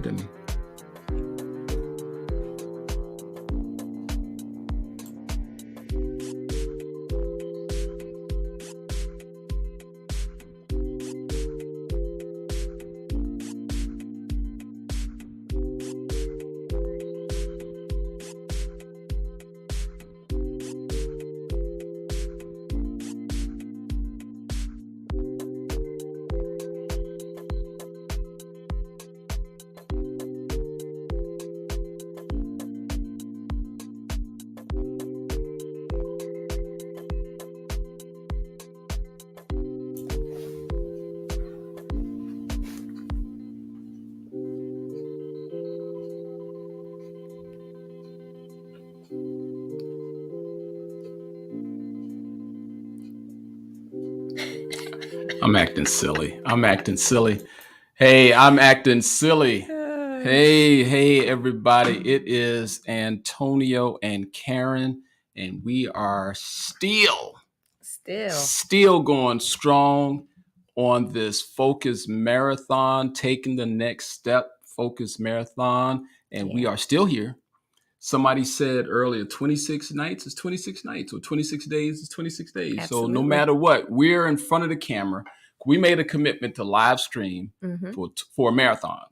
Look at me. I'm acting silly. Hey, I'm acting silly. Hey, everybody. It is Antonio and Karen, and we are still going strong on this Focus Marathon, taking the next step, Focus Marathon, and we are still here. Somebody said earlier, 26 nights is 26 nights, or 26 days is 26 days. Absolutely. So no matter what, we're in front of the camera. We made a commitment to live stream for a marathon,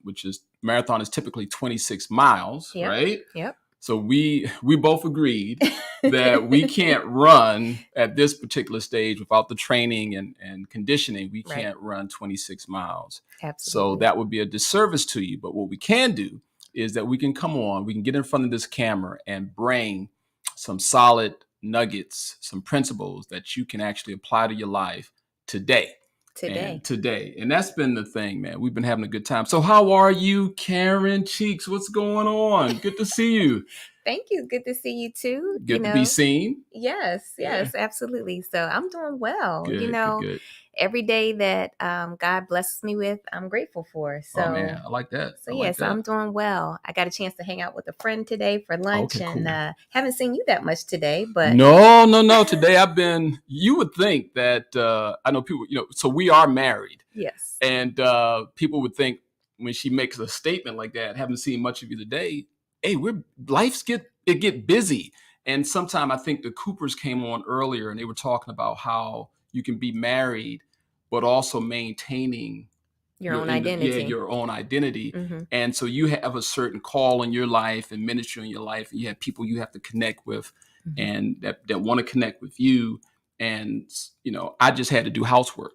marathon is typically 26 miles, right? Yep. So we both agreed that we can't run at this particular stage without the training and conditioning. We can't run 26 miles. Absolutely. So that would be a disservice to you. But what we can do is that we can get in front of this camera and bring some solid nuggets, some principles that you can actually apply to your life today. And that's been the thing, man. We've been having a good time. So how are you, Karen Cheeks? What's going on? Good to see you. Thank you. Good to see you too. Good to be seen. Yes, absolutely. So I'm doing well. Good, good. Every day that God blesses me with, I'm grateful for. So, oh man, I like that. So so I'm doing well. I got a chance to hang out with a friend today for lunch, and cool. Haven't seen you that much today. But no. Today you would think that I know people. So we are married. Yes. And people would think when she makes a statement like that, haven't seen much of you today. Hey, lives get busy. And sometime I think the Coopers came on earlier and they were talking about how you can be married, but also maintaining your own identity. Your own identity. Mm-hmm. And so you have a certain call in your life and ministry in your life, and you have people you have to connect with, mm-hmm. and that want to connect with you. And I just had to do housework.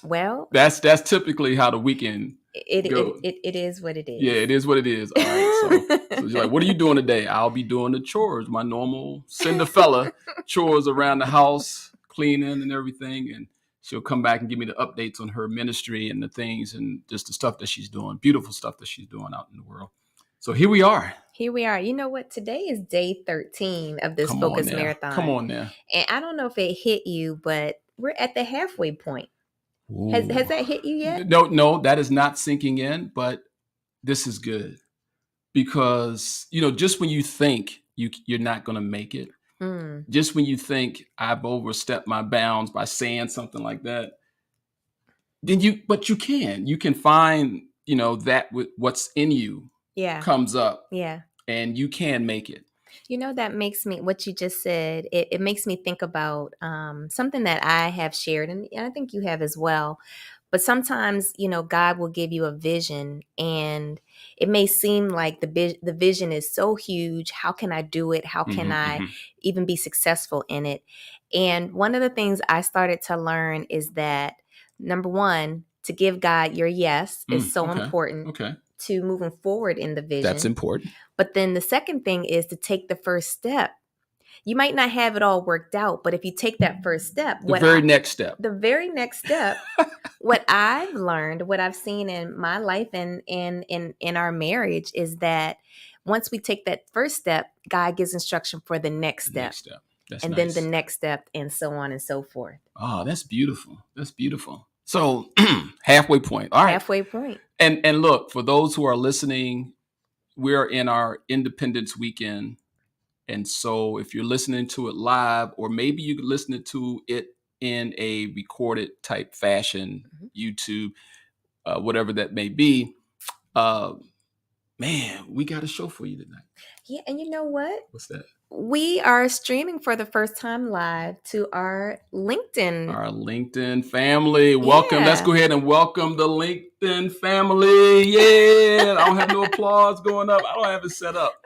Well, that's typically how the weekend goes. It is what it is. Yeah, it is what it is. All right. So you're like, what are you doing today? I'll be doing the chores, my normal Cinderfella chores around the house, cleaning and everything. And she'll come back and give me the updates on her ministry and the things and just the stuff that she's doing, beautiful stuff that she's doing out in the world. So here we are. You know what? Today is day 13 of this Focus Marathon. Come on now. And I don't know if it hit you, but we're at the halfway point. Has that hit you yet? No, that is not sinking in, but this is good because, just when you think you're not going to make it, just when you think I've overstepped my bounds by saying something like that, then you can find, that what's in you comes up and you can make it. That makes me, what you just said, it makes me think about something that I have shared, and I think you have as well. But sometimes, God will give you a vision, and it may seem like the vision is so huge. How can I do it? How can I even be successful in it? And one of the things I started to learn is that, number one, to give God your yes is so important. Okay. To moving forward in the vision. That's important. But then the second thing is to take the first step. You might not have it all worked out, but if you take that first step, the very next step, what I've learned, what I've seen in my life and in our marriage is that once we take that first step, God gives instruction for the next step. That's and nice. Then the next step, and so on and so forth. Oh, that's beautiful. So halfway point. All right. Halfway point. And look, for those who are listening, we're in our Independence Weekend. And so if you're listening to it live, or maybe you could listen to it in a recorded type fashion, YouTube, whatever that may be. Man, we got a show for you tonight. Yeah, and you know what? What's that? We are streaming for the first time live to our LinkedIn. Our LinkedIn family. Welcome. Let's go ahead and welcome the LinkedIn family. Yeah. I don't have no applause going up. I don't have it set up.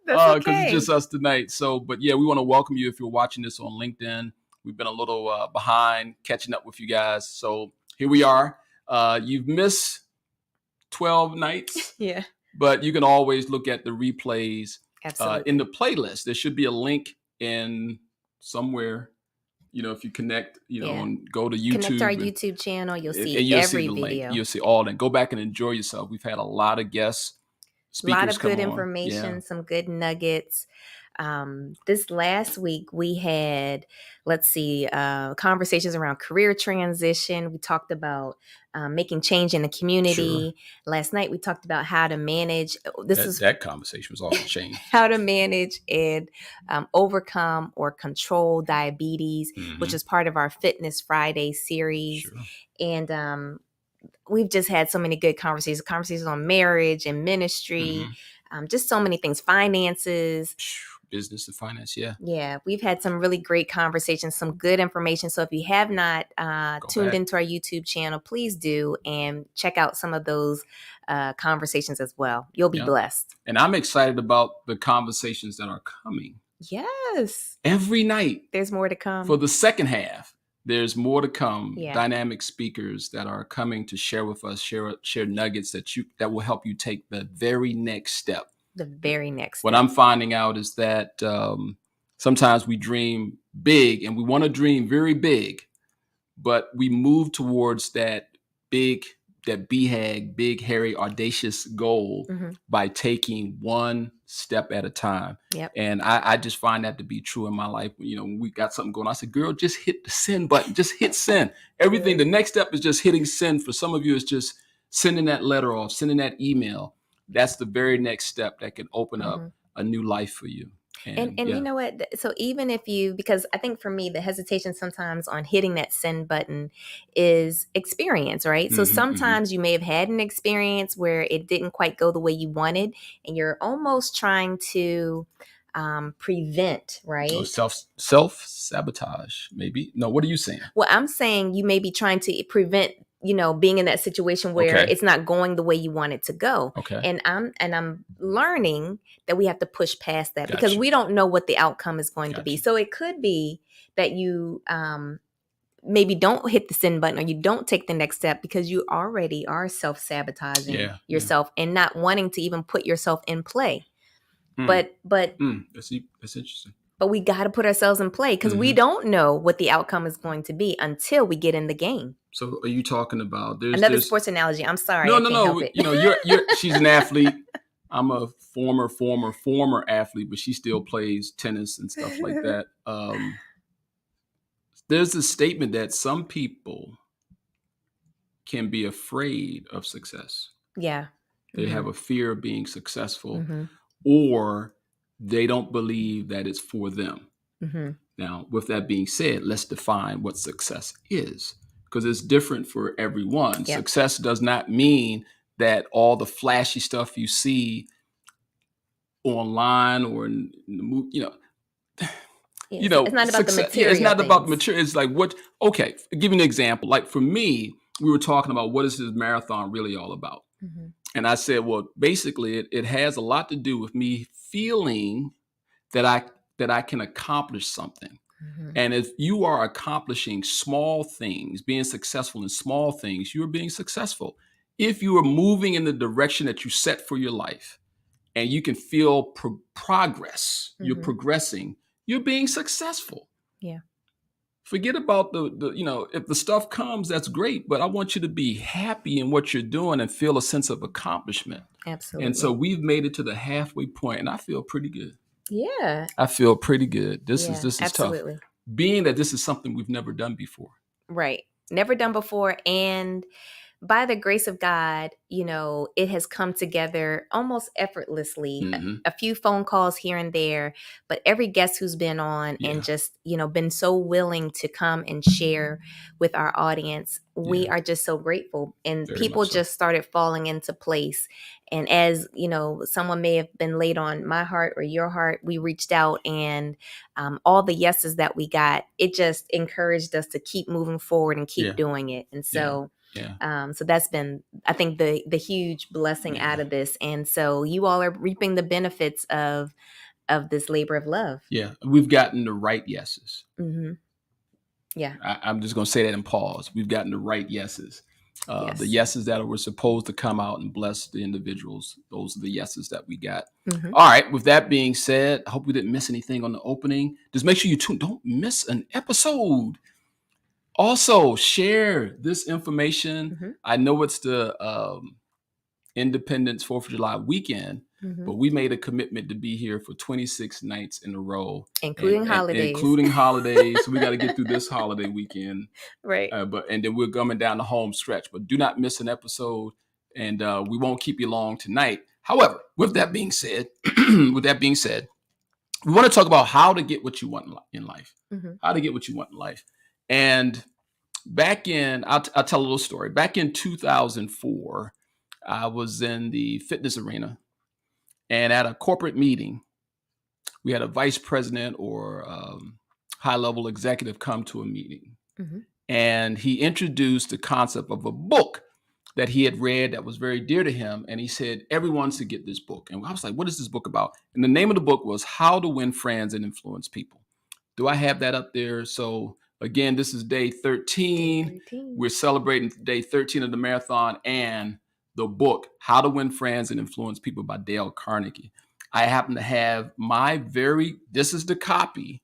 That's because it's just us tonight. So, but yeah, we want to welcome you if you're watching this on LinkedIn. We've been a little behind catching up with you guys. So here we are. You've missed 12 nights. Yeah. But you can always look at the replays in the playlist. There should be a link in somewhere. If you connect, go to YouTube. Connect our YouTube channel. You'll see every video. You'll see all that. Go back and enjoy yourself. We've had a lot of guests. A lot of good information, some good nuggets. This last week we had, conversations around career transition. We talked about making change in the community. Sure. Last night we talked about how to manage. That conversation was off the chain. How to manage and overcome or control diabetes, which is part of our Fitness Friday series. Sure. And we've just had so many good conversations on marriage and ministry, just so many things, finances. Business and finance, yeah. Yeah, we've had some really great conversations, some good information. So if you have not tuned into our YouTube channel, please do and check out some of those conversations as well. You'll be blessed. And I'm excited about the conversations that are coming. Yes. Every night. There's more to come. For the second half, there's more to come. Yeah. Dynamic speakers that are coming to share with us, share nuggets that will help you take the very next step. The very next step. What I'm finding out is that sometimes we dream big and we want to dream very big, but we move towards that BHAG, big, hairy, audacious goal by taking one step at a time. Yep. And I just find that to be true in my life. When we got something going, I said, girl, just hit the send button. Just hit send. Everything. The next step is just hitting send. For some of you, it's just sending that letter off, sending that email. That's the very next step that can open up a new life for you. And you know what? So even if because I think for me, the hesitation sometimes on hitting that send button is experience, right? So sometimes you may have had an experience where it didn't quite go the way you wanted, and you're almost trying to prevent, right? So self-sabotage, maybe. No, what are you saying? Well, I'm saying you may be trying to prevent being in that situation where it's not going the way you want it to go. Okay. And I'm learning that we have to push past that because we don't know what the outcome is going to be. So it could be that you maybe don't hit the send button or you don't take the next step because you already are self-sabotaging yourself and not wanting to even put yourself in play. But that's interesting. But we got to put ourselves in play because we don't know what the outcome is going to be until we get in the game. So are you talking about another sports analogy? I'm sorry. No. She's an athlete. I'm a former athlete, but she still plays tennis and stuff like that. There's a statement that some people can be afraid of success. Yeah. They have a fear of being successful, or they don't believe that it's for them. Now, with that being said, let's define what success is, because it's different for everyone. Yep. Success does not mean that all the flashy stuff you see online or in the movie, it's not about success, the material. It's not about the material. It's like okay, I'll give you an example. Like for me, we were talking about what is this marathon really all about? And I said, well, basically it has a lot to do with me feeling that I can accomplish something. And if you are accomplishing small things, being successful in small things, you're being successful. If you are moving in the direction that you set for your life and you can feel progress, you're progressing, you're being successful. Yeah. Forget about the if the stuff comes, that's great, but I want you to be happy in what you're doing and feel a sense of accomplishment. Absolutely. And so we've made it to the halfway point, and I feel pretty good. Yeah. I feel pretty good. This is absolutely tough. Being that this is something we've never done before. Right. Never done before. by the grace of God, it has come together almost effortlessly. A few phone calls here and there, but every guest who's been on and just, been so willing to come and share with our audience, we are just so grateful. And Very people much so. just started falling into place. And as, someone may have been laid on my heart or your heart, we reached out, and all the yeses that we got, it just encouraged us to keep moving forward and keep doing it. And so, so that's been, I think, the huge blessing out of this. And so you all are reaping the benefits of this labor of love. Yeah, we've gotten the right yeses. Yeah. I'm just going to say that and pause. We've gotten the right yeses. The yeses that were supposed to come out and bless the individuals. Those are the yeses that we got. All right. With that being said, I hope we didn't miss anything on the opening. Just make sure you tune. Don't miss an episode. Also, share this information. I know it's the Independence 4th of July weekend, but we made a commitment to be here for 26 nights in a row, including holidays. Including holidays. So we got to get through this holiday weekend, right? And then we're coming down the home stretch. But do not miss an episode, and we won't keep you long tonight. However, with that being said, we want to talk about how to get what you want in life. How to get what you want in life, and back in, I'll tell a little story. Back in 2004. I was in the fitness arena, and at a corporate meeting, we had a vice president or high-level executive come to a meeting, and he introduced the concept of a book that he had read that was very dear to him, and he said, everyone should get this book. And I was like, what is this book about? And the name of the book was How to Win Friends and Influence People. Do I have that up there? So again, this is day 13. We're celebrating day 13 of the marathon, and the book, How to Win Friends and Influence People by Dale Carnegie. I happen to have this is the copy.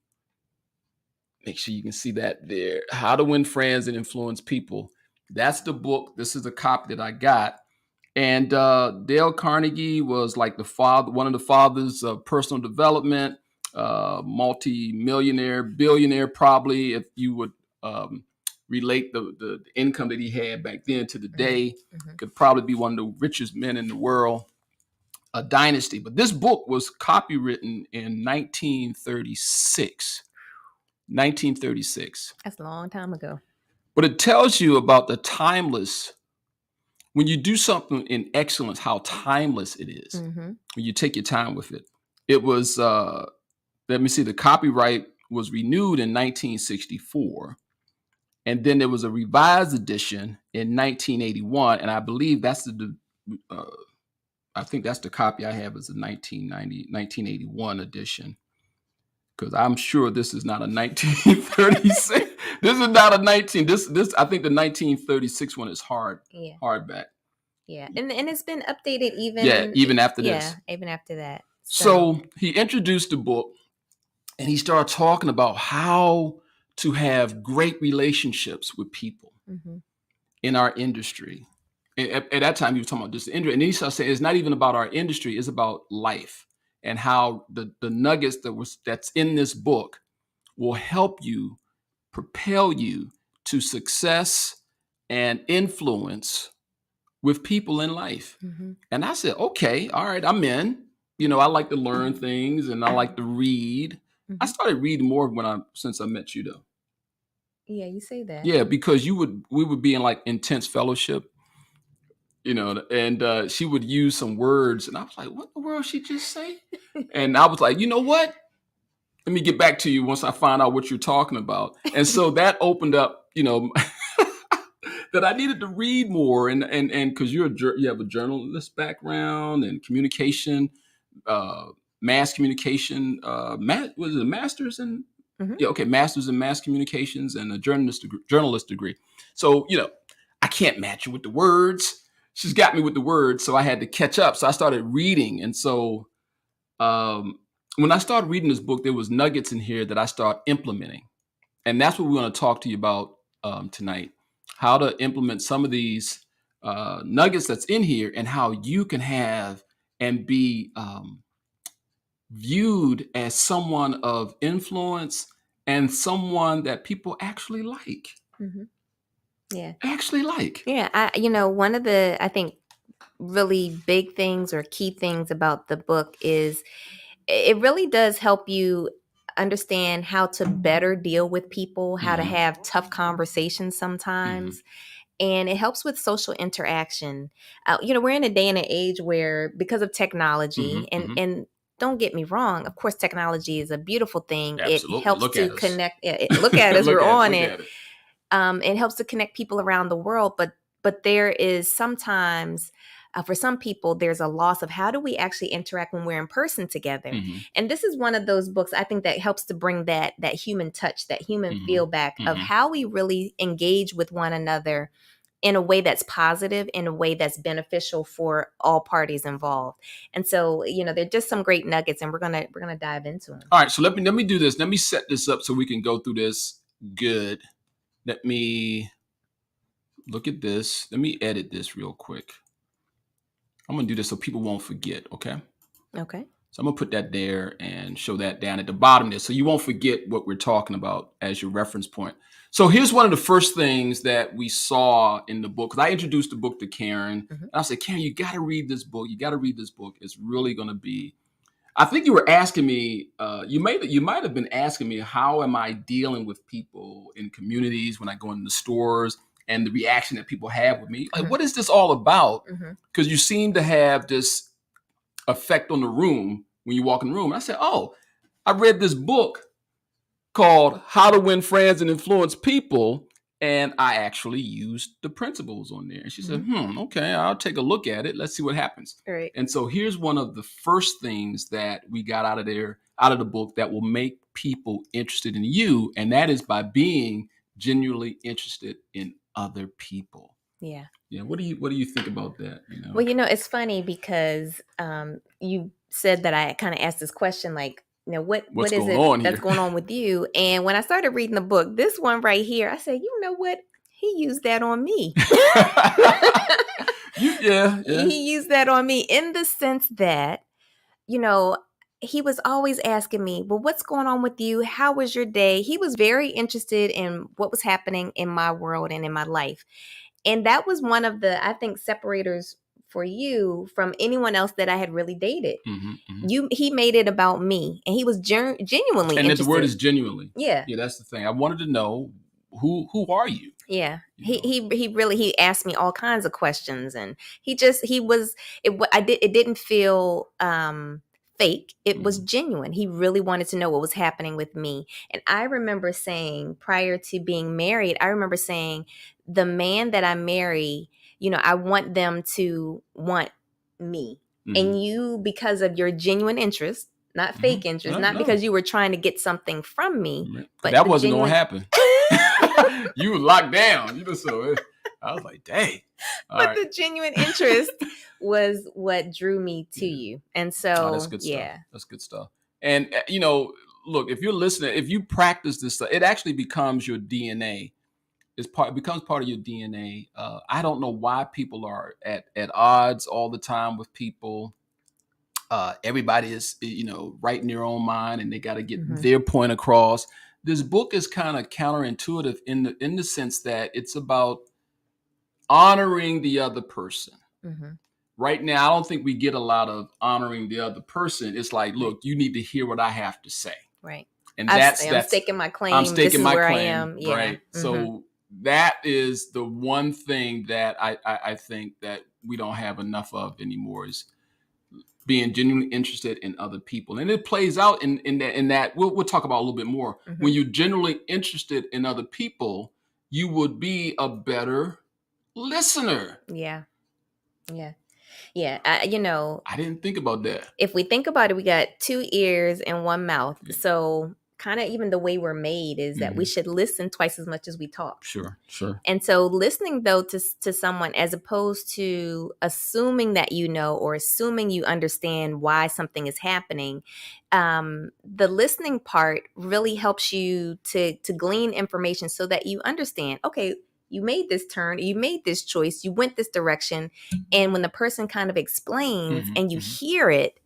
Make sure you can see that there. How to Win Friends and Influence People. That's the book. This is a copy that I got. And Dale Carnegie was like one of the fathers of personal development, multi-millionaire, billionaire, probably, if you would relate the income that he had back then to today. Could probably be one of the richest men in the world, a dynasty. But this book was copywritten in 1936. 1936. That's a long time ago. But it tells you about the timeless, when you do something in excellence, how timeless it is. When you take your time with it. It was, let me see, the copyright was renewed in 1964. And then there was a revised edition in 1981. And I believe that's I think that's the copy I have is the 1981 edition. Because I'm sure this is not a 1936. This is not a I think the 1936 one is hardback. Yeah. And it's been updated even after this. Yeah, even after that. So he introduced the book, and he started talking about how to have great relationships with people in our industry. At that time, he was talking about just the industry. And he started saying it's not even about our industry, it's about life, and how the nuggets that's in this book will help you, propel you to success and influence with people in life. And I said, okay, all right, I'm in. I like to learn things, and I like to read. I started reading more since I met you, though. Yeah, you say that. Yeah, because we would be in like intense fellowship, and she would use some words, and I was like, what in the world she just say? And I was like, you know what? Let me get back to you once I find out what you're talking about. And so that opened up, that I needed to read more, and because you have a journalist background and communication, mass communication, was it a master's in? Master's in mass communications and a journalist degree. So I can't match her with the words. She's got me with the words, so I had to catch up. So I started reading, and so when I started reading this book, there was nuggets in here that I started implementing, and that's what we want to talk to you about tonight. How to implement some of these nuggets that's in here, and how you can have and be viewed as someone of influence and someone that people actually like. Yeah. actually like. Yeah. One of the, I think, really big things or key things about the book is it really does help you understand how to better deal with people, how to have tough conversations sometimes. And it helps with social interaction. We're in a day and an age where, because of technology, and don't get me wrong, of course, technology is a beautiful thing. It Absolutely. helps Look to at us. connect. Look at us, we're on Look it. at it. It helps to connect people around the world, but there is sometimes, for some people, there's a loss of how do we actually interact when we're in person together. And this is one of those books I think that helps to bring that human touch, that human feel back of how we really engage with one another in a way that's positive, in a way that's beneficial for all parties involved. And so, they're just some great nuggets, and we're gonna dive into them. All right, so let me do this. Let me set this up so we can go through this good. Let me look at this. Let me edit this real quick. I'm gonna do this so people won't forget. Okay. Okay. So I'm gonna put that there and show that down at the bottom there, so you won't forget what we're talking about as your reference point. So here's one of the first things that we saw in the book, because I introduced the book to Karen. And I said, Karen, you got to read this book. You got to read this book. It's really going to be. I think you were asking me. You might have been asking me, how am I dealing with people in communities when I go into the stores and the reaction that people have with me? Like, what is this all about? Because you seem to have this effect on the room when you walk in the room. And I said, oh, I read this book called How to Win Friends and Influence People, and I actually used the principles on there. And she said, okay, I'll take a look at it. Let's see what happens. Right. And so here's one of the first things that we got out of the book, that will make people interested in you, and that is by being genuinely interested in other people. Yeah. Yeah. What do you think about that? Well, it's funny because you said that I kind of asked this question, like, what is going it on that's here? going on with you? And when I started reading the book, this one right here, I said, you know what? He used that on me. Yeah. He used that on me in the sense that, he was always asking me, well, what's going on with you? How was your day? He was very interested in what was happening in my world and in my life. And that was one of the, I think, separators for you from anyone else that I had really dated. He made it about me, and he was genuinely and interested. the word is genuinely. Yeah. Yeah, that's the thing. I wanted to know, who are you? Yeah. He asked me all kinds of questions, and it didn't feel fake. It was genuine. He really wanted to know what was happening with me. And I remember saying, prior to being married, the man that I marry, I want them to want me. And you, because of your genuine interest, not fake interest, not because you were trying to get something from me, but that wasn't going to happen. You were locked down. So I was like, dang. The genuine interest was what drew me to you. And so, that's good stuff. That's good stuff. And, look, if you're listening, if you practice this stuff, it actually becomes your DNA. It becomes part of your DNA. I don't know why people are at odds all the time with people. Everybody is, right in their own mind, and they got to get their point across. This book is kind of counterintuitive in the sense that it's about honoring the other person. Right now, I don't think we get a lot of honoring the other person. It's like, look, you need to hear what I have to say. Right. And I'm staking my claim. I'm staking my claim. I am. Yeah. Right. So that is the one thing that I think that we don't have enough of anymore, is being genuinely interested in other people. And it plays out in that we'll talk about a little bit more. When you're genuinely interested in other people, you would be a better listener. Yeah. I didn't think about that. If we think about it, we got 2 ears and 1 mouth. Yeah. So kind of even the way we're made is that we should listen twice as much as we talk. Sure. And so listening, though, to someone, as opposed to assuming that or assuming you understand why something is happening, the listening part really helps you to glean information so that you understand, okay, you made this turn, you made this choice, you went this direction. And when the person kind of explains and you hear it,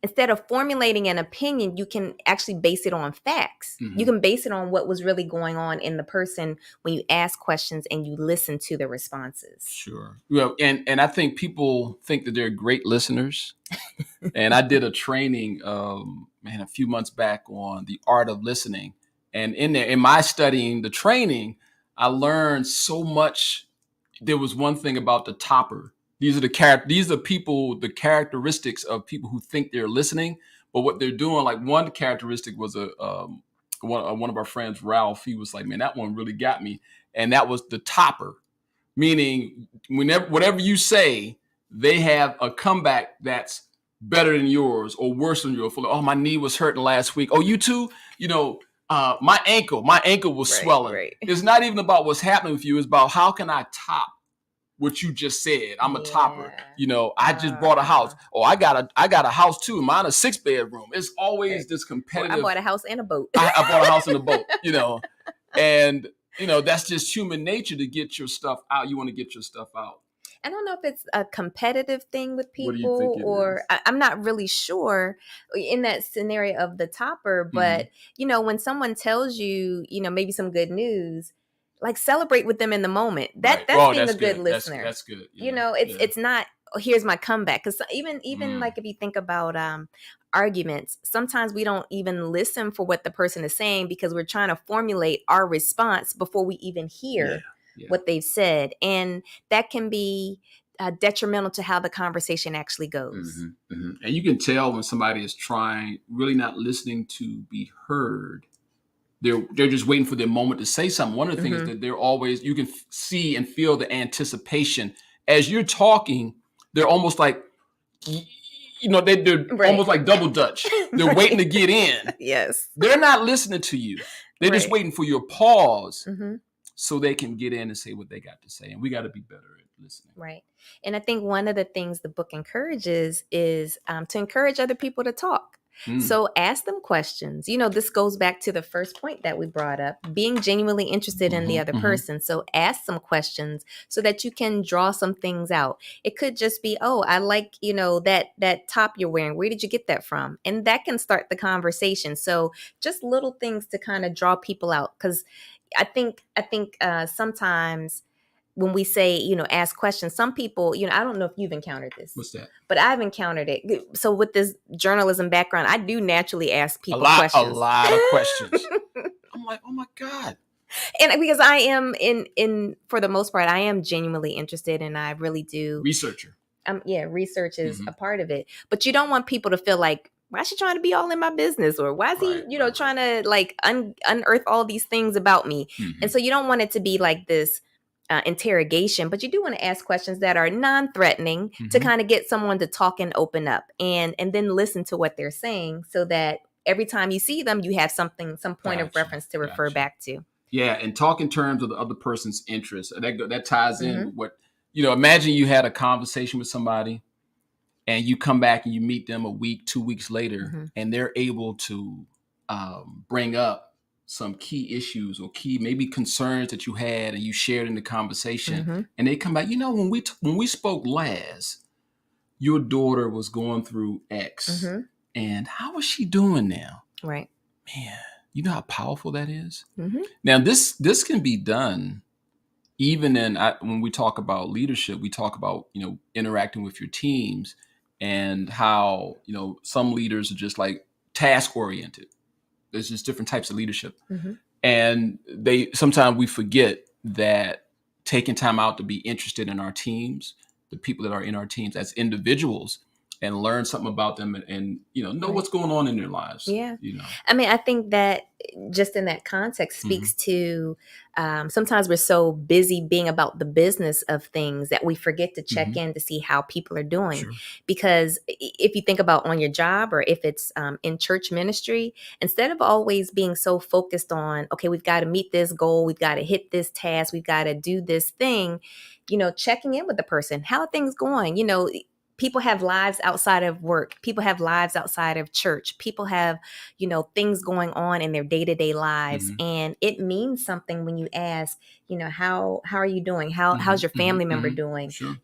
instead of formulating an opinion, you can actually base it on facts. Mhm. You can base it on what was really going on in the person when you ask questions and you listen to the responses. Sure. Well, and I think people think that they're great listeners. And I did a training, a few months back on the art of listening. And in my studying the training, I learned so much. There was one thing about the topper. These are the characteristics of people who think they're listening, but what they're doing. Like one characteristic was one of our friends, Ralph. He was like, "Man, that one really got me," and that was the topper, meaning whatever you say, they have a comeback that's better than yours or worse than yours. Oh, my knee was hurting last week. Oh, you too? My ankle was swelling. Right. It's not even about what's happening with you. It's about how can I top what you just said. I'm a topper. I just bought a house. Oh, I got a house too. Mine a 6-bedroom. It's always this competitive. I bought a house and a boat. I bought a house and a boat, and that's just human nature to get your stuff out. You want to get your stuff out. I don't know if it's a competitive thing with people, what do you think it or is? I'm not really sure in that scenario of the topper. But, when someone tells you, maybe some good news, like celebrate with them in the moment. That's being a good listener. That's good. It's not, oh, here's my comeback. Because even like if you think about arguments, sometimes we don't even listen for what the person is saying because we're trying to formulate our response before we even hear what they've said. And that can be detrimental to how the conversation actually goes. And you can tell when somebody is really not listening to be heard. They're just waiting for their moment to say something. One of the things that they're always, you can see and feel the anticipation as you're talking. They're almost like, they're almost like double Dutch. They're waiting to get in. Yes. They're not listening to you. They're just waiting for your pause so they can get in and say what they got to say. And we got to be better at listening. Right. And I think one of the things the book encourages is to encourage other people to talk. So ask them questions. This goes back to the first point that we brought up, being genuinely interested in the other person. So ask some questions so that you can draw some things out. It could just be, oh, I like, that top you're wearing. Where did you get that from? And that can start the conversation. So just little things to kind of draw people out. Because I think sometimes when we say, ask questions, some people, I don't know if you've encountered this. What's that? But I've encountered it. So with this journalism background, I do naturally ask people questions. A lot of questions. I'm like, oh my God. And because I am for the most part, I am genuinely interested, and I really do. Researcher. Research is a part of it. But you don't want people to feel like, why is she trying to be all in my business? Or why is he, trying to like unearth all these things about me? And so you don't want it to be like this interrogation, but you do want to ask questions that are non-threatening to kind of get someone to talk and open up and then listen to what they're saying so that every time you see them, you have some point of reference to refer back to. Yeah. And talk in terms of the other person's interests. That ties in with what, imagine you had a conversation with somebody and you come back and you meet them a week, 2 weeks later, and they're able to bring up some key issues or key maybe concerns that you had and you shared in the conversation, and they come back. When we spoke last, your daughter was going through X, and how is she doing now? Right, man. You know how powerful that is. Now, this can be done even when we talk about leadership. We talk about interacting with your teams and how some leaders are just like task oriented. There's just different types of leadership. And sometimes we forget that taking time out to be interested in our teams, the people that are in our teams as individuals, and learn something about them and know what's going on in their lives. Yeah. I mean, I think that just in that context speaks to sometimes we're so busy being about the business of things that we forget to check in to see how people are doing. Sure. Because if you think about on your job or if it's in church ministry, instead of always being so focused on, okay, we've got to meet this goal, we've got to hit this task, we've got to do this thing, checking in with the person, how are things going? people have lives outside of work. People have lives outside of church. People have, things going on in their day-to-day lives. Mhm. And it means something when you ask, how are you doing? How's your family member doing? Sure.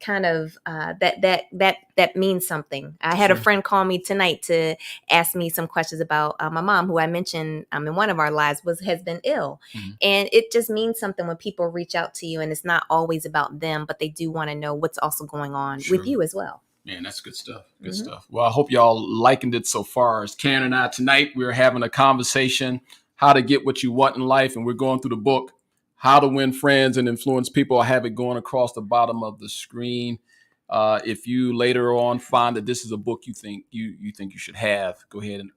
Kind of that means something. I had a friend call me tonight to ask me some questions about my mom, who I mentioned in one of our lives has been ill. Mhm. And it just means something when people reach out to you, and it's not always about them, but they do want to know what's also going on with you as well. Man, that's good stuff. Good stuff. Well, I hope y'all likened it so far. As Karen and I tonight, we're having a conversation, how to get what you want in life. And we're going through the book, How to Win Friends and Influence People. I have it going across the bottom of the screen. If you later on find that this is a book you think you should have, go ahead and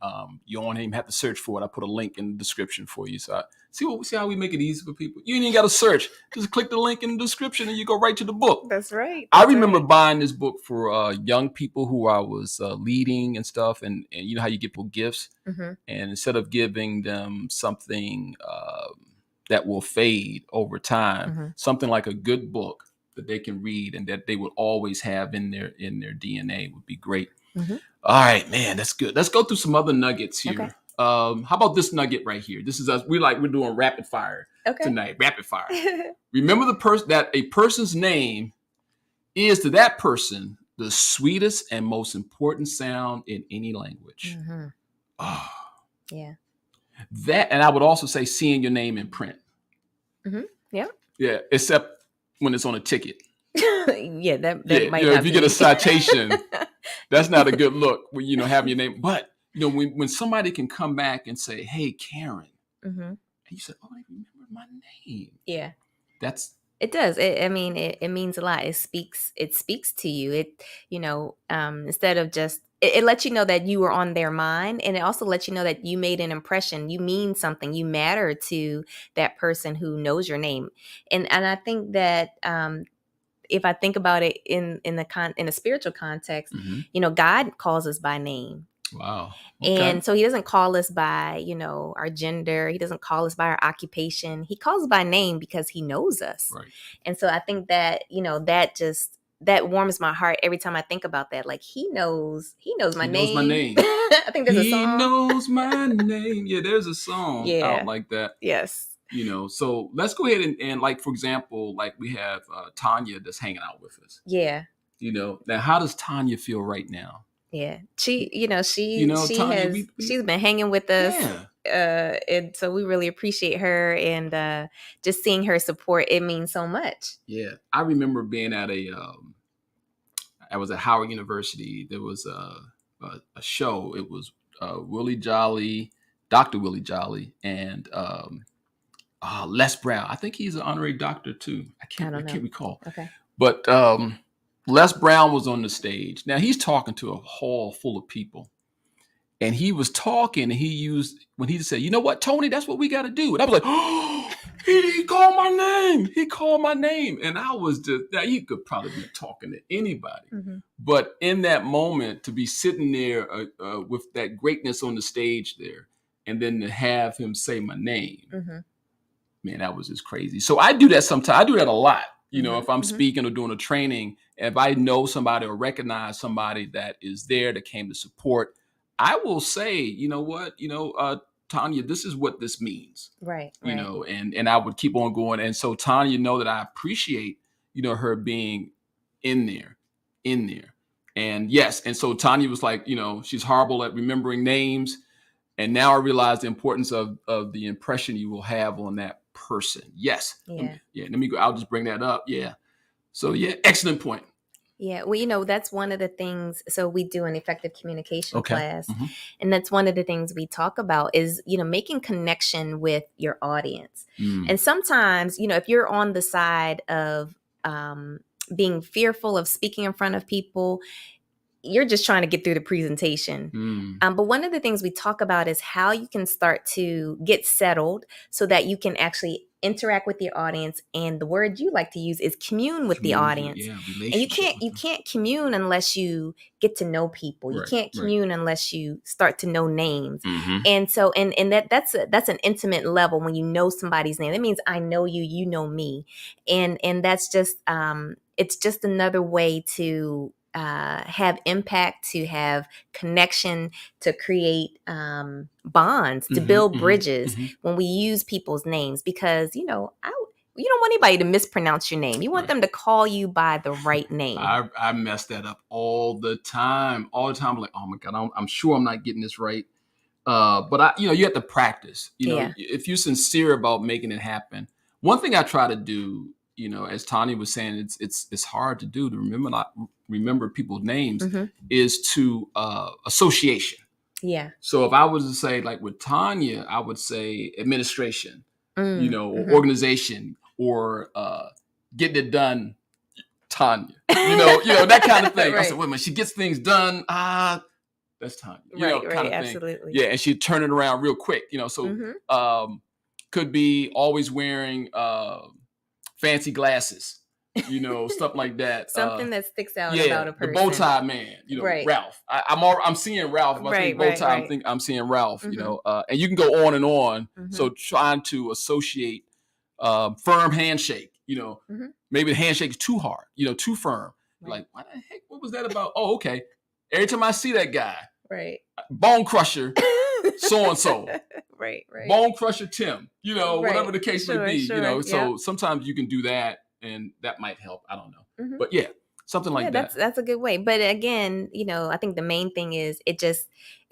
you don't even have to search for it. I put a link in the description for you. So see how we make it easy for people. You ain't even got to search. Just click the link in the description and you go right to the book. That's right. I remember buying this book for young people who I was leading and stuff. And you know how you get people gifts. And instead of giving them something that will fade over time, something like a good book that they can read and that they would always have in their DNA would be great. All right, man, that's good. Let's go through some other nuggets here. Okay. How about this nugget right here? This is us. We're doing rapid fire tonight. Rapid fire. Remember that a person's name is to that person the sweetest and most important sound in any language. Oh. Yeah. That, and I would also say seeing your name in print. Yeah. Yeah, except when it's on a ticket. Yeah, that might if you get a citation, that's not a good look when having your name. But when somebody can come back and say, "Hey, Karen," and you say, "Oh, I remember my name." Yeah, it does. It means a lot. It speaks to you. It instead of just it lets you know that you were on their mind, and it also lets you know that you made an impression. You mean something. You matter to that person who knows your name, and I think that. If I think about it in a spiritual context, God calls us by name. Wow. Okay. And so he doesn't call us by, our gender. He doesn't call us by our occupation. He calls us by name because he knows us. Right. And so I think that, that warms my heart every time I think about that. Like he knows my name. Knows my name. I think there's a song. He knows my name. Yeah, there's a song out like that. Yes. So let's go ahead and like, for example, like we have Tanya that's hanging out with us. Yeah. Now how does Tanya feel right now? Yeah. She's been hanging with us. Yeah. And so we really appreciate her, and just seeing her support, it means so much. Yeah. I remember being at I was at Howard University. There was a show. It was Willie Jolly, Dr. Willie Jolly, and Les Brown. I think he's an honorary doctor too. I can't recall. Okay. But Les Brown was on the stage. Now he's talking to a hall full of people. And he was talking, and when he said, "You know what, Tony, that's what we got to do." And I was like, "Oh, he called my name. He called my name." And I was just, now he could probably be talking to anybody. But in that moment, to be sitting there with that greatness on the stage there, and then to have him say my name, man, that was just crazy. So I do that sometimes. I do that a lot. If I'm speaking or doing a training, if I know somebody or recognize somebody that is there that came to support, I will say, you know what, Tanya, this is what this means. Right. And I would keep on going. And so Tanya know that I appreciate, her being in there. And yes. And so Tanya was like, she's horrible at remembering names. And now I realize the importance of the impression you will have on that person. Yes. Yeah. Let me go. I'll just bring that up. Yeah. So yeah, excellent point. Yeah. Well, that's one of the things. So we do an effective communication class. And that's one of the things we talk about is, making connection with your audience. And sometimes, if you're on the side of being fearful of speaking in front of people, you're just trying to get through the presentation. But one of the things we talk about is how you can start to get settled so that you can actually interact with your audience. And the word you like to use is commune with the audience. Yeah, and you can't commune unless you get to know people. You can't commune unless you start to know names. And so, and that's an intimate level when you know somebody's name. That means I know you, you know me. And that's just, it's just another way to have impact, to have connection, to create bonds, to build bridges when we use people's names, because you don't want anybody to mispronounce your name. You want them to call you by the right name. I mess that up all the time. I'm like, oh my God, I'm sure I'm not getting this right. But you have to practice. If you're sincere about making it happen. One thing I try to do, as Tanya was saying, it's hard to do, to remember people's names, is to association. Yeah. So if I was to say, like with Tanya, I would say administration, or organization, or getting it done, Tanya. That kind of thing. Right. I said, wait a minute, she gets things done. That's Tanya. Kind of thing. Absolutely. Yeah, and she'd turn it around real quick. So could be always wearing fancy glasses. Stuff like that. Something that sticks out about a person. The bow tie man, right. Ralph. I'm seeing Ralph. When I think bow tie, I think I'm seeing Ralph. And you can go on and on. So trying to associate firm handshake. Maybe the handshake is too hard. Too firm. Right. Like, what the heck? What was that about? Oh, okay. Every time I see that guy, right, Bone Crusher, so and so, right, Bone Crusher Tim. Whatever the case may be. So sometimes you can do that. And that might help. I don't know. But yeah, something like that. That's a good way. But again, I think the main thing is it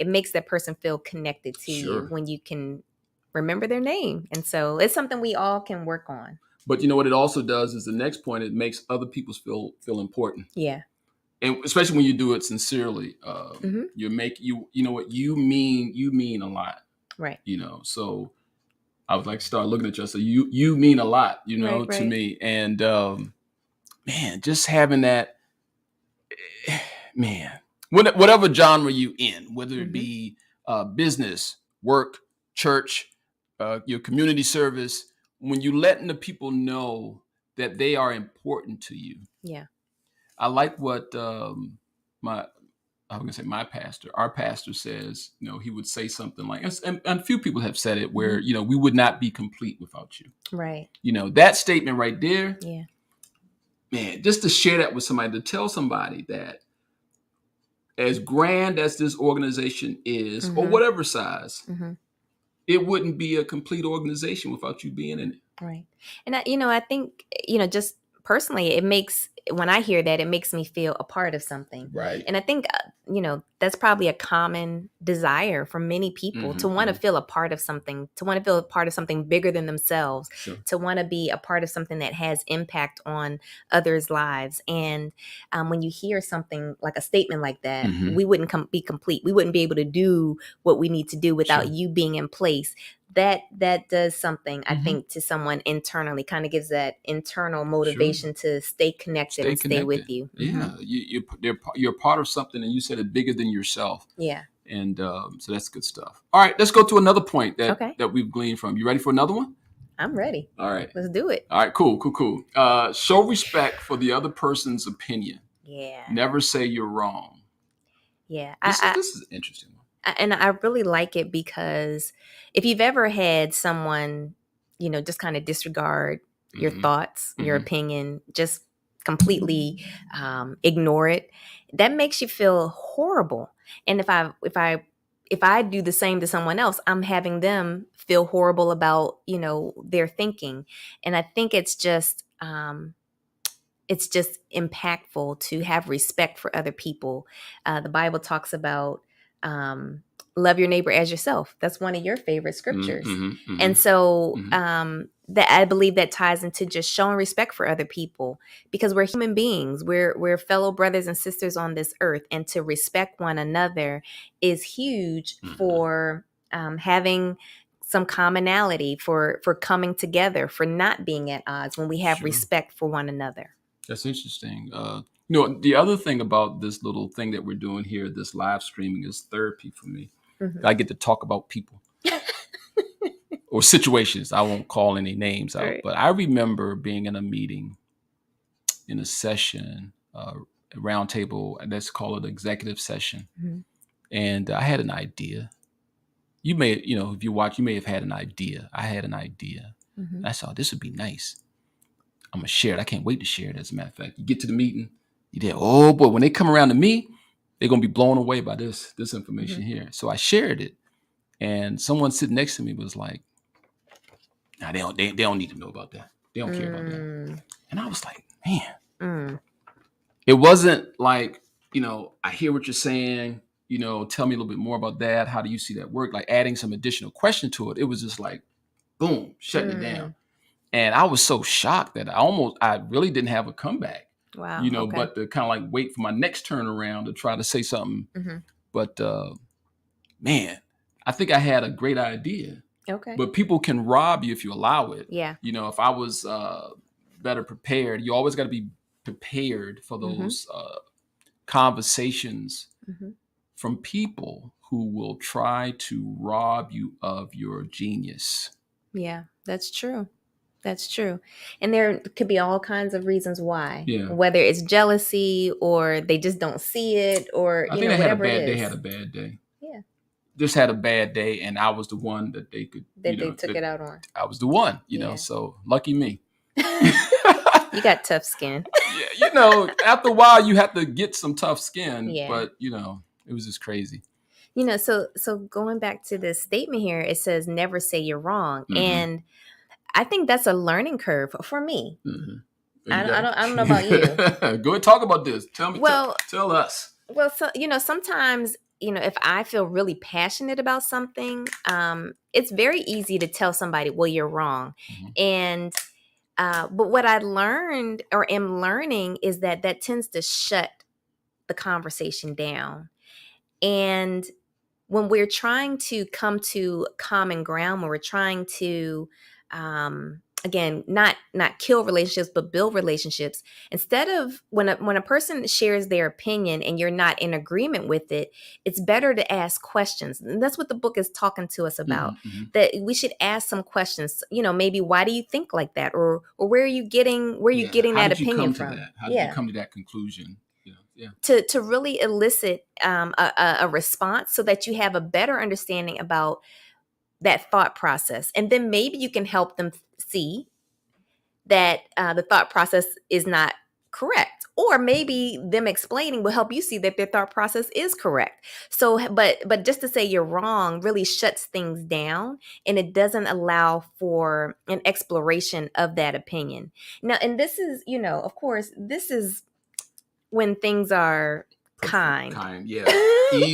makes that person feel connected to you when you can remember their name. And so it's something we all can work on. But what it also does is the next point, it makes other people feel important. Yeah. And especially when you do it sincerely, you mean a lot. Right. So I would like to start looking at you. So you mean a lot, to me. And man, just having that, man, whatever genre you in, whether it be business, work, church, your community service, when you letting the people know that they are important to you. Yeah. I like what our pastor says. He would say something like, and a few people have said it, where we would not be complete without you. Right. That statement right there. Yeah. Man, just to share that with somebody, to tell somebody that as grand as this organization is, or whatever size, it wouldn't be a complete organization without you being in it. Right. And I think just personally, when I hear that, it makes me feel a part of something. Right. And I think, that's probably a common desire for many people, to want to feel a part of something, to want to feel a part of something bigger than themselves, to want to be a part of something that has impact on others' lives. And when you hear something like a statement like that, we wouldn't be complete. We wouldn't be able to do what we need to do without you being in place. That does something, I think, to someone internally, kind of gives that internal motivation to stay connected and stay with you. Yeah, you're part of something, and you said it bigger than yourself. Yeah. And so that's good stuff. All right, let's go to another point that we've gleaned from. You ready for another one? I'm ready. All right. Let's do it. All right, cool. Show respect for the other person's opinion. Yeah. Never say you're wrong. Yeah. This is an interesting one. And I really like it, because if you've ever had someone, just kind of disregard your thoughts, your opinion, just completely ignore it, that makes you feel horrible. And if I do the same to someone else, I'm having them feel horrible about, their thinking. And I think it's just impactful to have respect for other people. The Bible talks about love your neighbor as yourself. That's one of your favorite scriptures. And so that I believe that ties into just showing respect for other people, because we're human beings. We're fellow brothers and sisters on this earth, and to respect one another is huge for having some commonality, for coming together, for not being at odds when we have respect for one another. That's interesting. The other thing about this little thing that we're doing here, this live streaming, is therapy for me. I get to talk about people or situations. I won't call any names out, but I remember being in a meeting, in a session, a round table, and let's call it executive session. And I had an idea. You may, if you watch, you may have had an idea. I had an idea. I thought this would be nice. I'm going to share it. I can't wait to share it. As a matter of fact, you get to the meeting, You did. Oh boy, when they come around to me, they're gonna be blown away by this information here. So I shared it, and someone sitting next to me was like, "Nah, they don't need to know about that. They don't care about that." And I was like, man, it wasn't like, I hear what you're saying. Tell me a little bit more about that. How do you see that work? Like adding some additional question to it. It was just like, boom, shutting it down. And I was so shocked that I really didn't have a comeback. Wow. Okay. But to kind of like wait for my next turnaround to try to say something. But man, I think I had a great idea. Okay. But people can rob you if you allow it. Yeah. If I was better prepared, you always got to be prepared for those conversations from people who will try to rob you of your genius. Yeah, that's true. That's true. And there could be all kinds of reasons why. Yeah. Whether it's jealousy or they just don't see it or, I think they whatever it is. They had a bad day. Yeah. Just had a bad day, and I was the one that they could, they took it out on. I was the one, so lucky me. You got tough skin. Yeah, after a while you have to get some tough skin. Yeah. But it was just crazy. So going back to this statement here, it says never say you're wrong. And I think that's a learning curve for me. I don't know about you. Go ahead, talk about this. Tell me. Well, tell us. Well, so sometimes if I feel really passionate about something, it's very easy to tell somebody, "Well, you're wrong," and but what I learned or am learning is that tends to shut the conversation down, and when we're trying to come to common ground, when we're trying to, again, not kill relationships, but build relationships, instead of when a person shares their opinion and you're not in agreement with it, it's better to ask questions. And that's what the book is talking to us about, that we should ask some questions, maybe why do you think like that? Or where are you getting, that opinion from? How did you come to that conclusion? To really elicit a response so that you have a better understanding about that thought process. And then maybe you can help them see that the thought process is not correct. Or maybe them explaining will help you see that their thought process is correct. So, but just to say you're wrong really shuts things down, and it doesn't allow for an exploration of that opinion. Now, and this is, of course, this is when things are kind, yeah,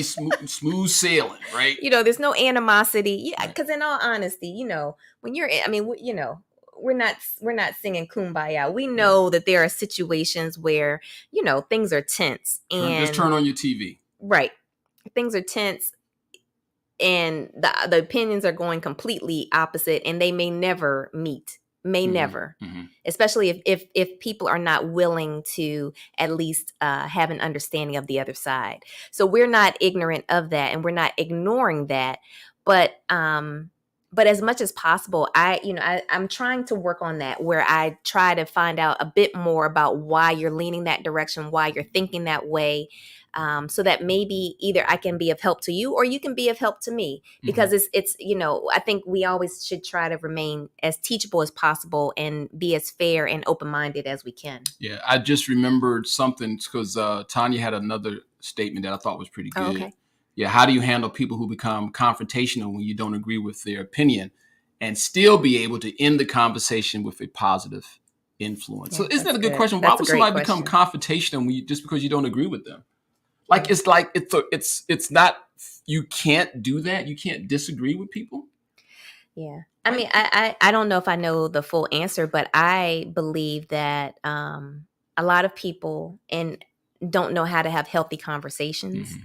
smooth sailing, right? There's no animosity. Yeah, because in all honesty, when you're, we're not singing Kumbaya. We know that there are situations where things are tense, and just turn on your TV. Right, things are tense, and the opinions are going completely opposite, and they may never meet. Never, especially if people are not willing to at least have an understanding of the other side. So we're not ignorant of that, and we're not ignoring that. But as much as possible, I'm trying to work on that, where I try to find out a bit more about why you're leaning that direction, why you're thinking that way. So that maybe either I can be of help to you or you can be of help to me, because it's I think we always should try to remain as teachable as possible and be as fair and open-minded as we can. Yeah, I just remembered something because Tanya had another statement that I thought was pretty good. Oh, okay. Yeah, how do you handle people who become confrontational when you don't agree with their opinion and still be able to end the conversation with a positive influence? Yeah, so isn't that a good question? Why would somebody become confrontational just because you don't agree with them? It's not, you can't do that. You can't disagree with people. Yeah. I mean, I don't know if I know the full answer, but I believe that a lot of people don't know how to have healthy conversations.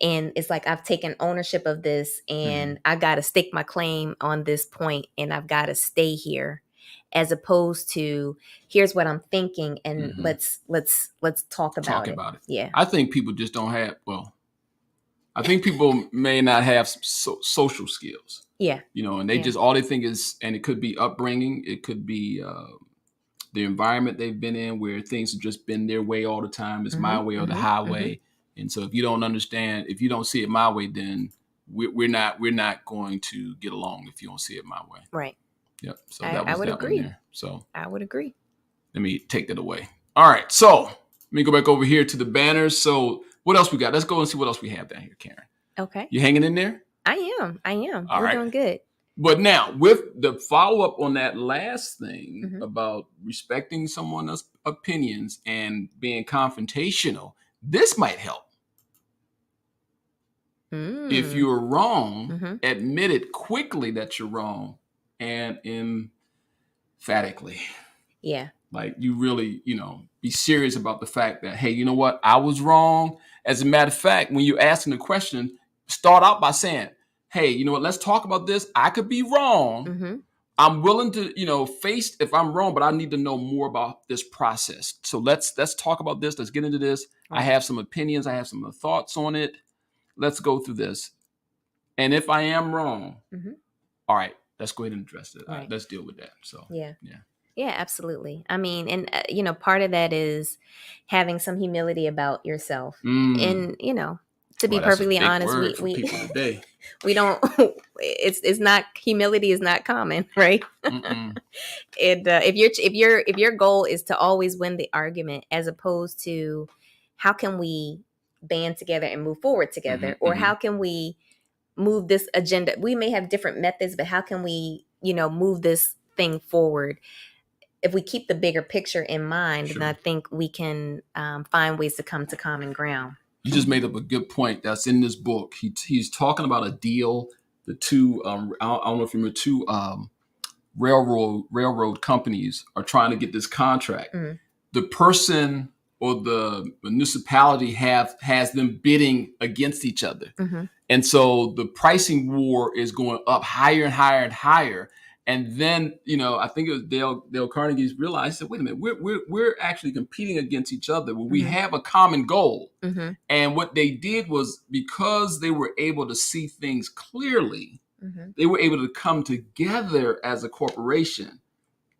And it's like, I've taken ownership of this, and I got to stake my claim on this point, and I've got to stay here, as opposed to here's what I'm thinking, and let's talk about it. Yeah. I think people just don't have, I think people may not have social skills. Yeah. And they just, all they think is, and it could be upbringing. It could be the environment they've been in, where things have just been their way all the time. It's my way or the highway. And so if you don't understand, if you don't see it my way, then we're not going to get along if you don't see it my way. Right. Yep. So I would agree. So I would agree. Let me take that away. All right. So Let me go back over here to the banners. So what else we got? Let's go and see what else we have down here, Karen. Okay. You hanging in there? I am. All We're right. doing good. But now, with the follow-up on that last thing about respecting someone's opinions and being confrontational, this might help. If you're wrong, admit it quickly that you're wrong and emphatically. Yeah. Like you really, be serious about the fact that, hey, you know what? I was wrong. As a matter of fact, when you're asking the question, start out by saying, hey, you know what? Let's talk about this. I could be wrong. I'm willing to, face if I'm wrong, but I need to know more about this process. So let's talk about this. Let's get into this. Right. I have some opinions. I have some thoughts on it. Let's go through this. And if I am wrong, all right, let's go ahead and address it. Right. Let's deal with that. So yeah, absolutely. I mean, and part of that is having some humility about yourself, and to be perfectly honest, we don't. It's not, humility is not common, right? If your goal is to always win the argument, as opposed to how can we band together and move forward together, or how can we move this agenda? We may have different methods, but how can we, move this thing forward? If we keep the bigger picture in mind, then I think we can find ways to come to common ground. You just made up a good point. That's in this book. He's talking about a deal. The two, I don't know if you remember, two railroad companies are trying to get this contract. The person or the municipality has them bidding against each other. And so the pricing war is going up higher and higher and higher. And then, I think it was Dale Carnegie's realized that, wait a minute, we're actually competing against each other. We have a common goal. And what they did was, because they were able to see things clearly, they were able to come together as a corporation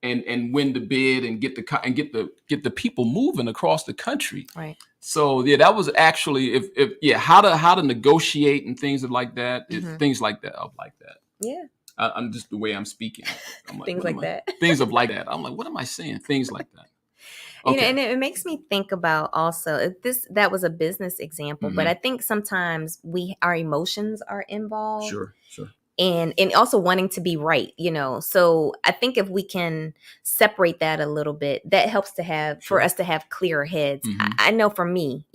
and win the bid and get the people moving across the country. Right. So that was actually how to negotiate and things like that. Things like that. I like that. Yeah. I'm just the way I'm speaking. I'm like, things like that. Things of like that. I'm like, what am I saying? Things like that. Okay. And it makes me think about also that was a business example, but I think sometimes our emotions are involved. Sure. And also wanting to be right, So I think if we can separate that a little bit, that helps for us to have clearer heads. I know for me,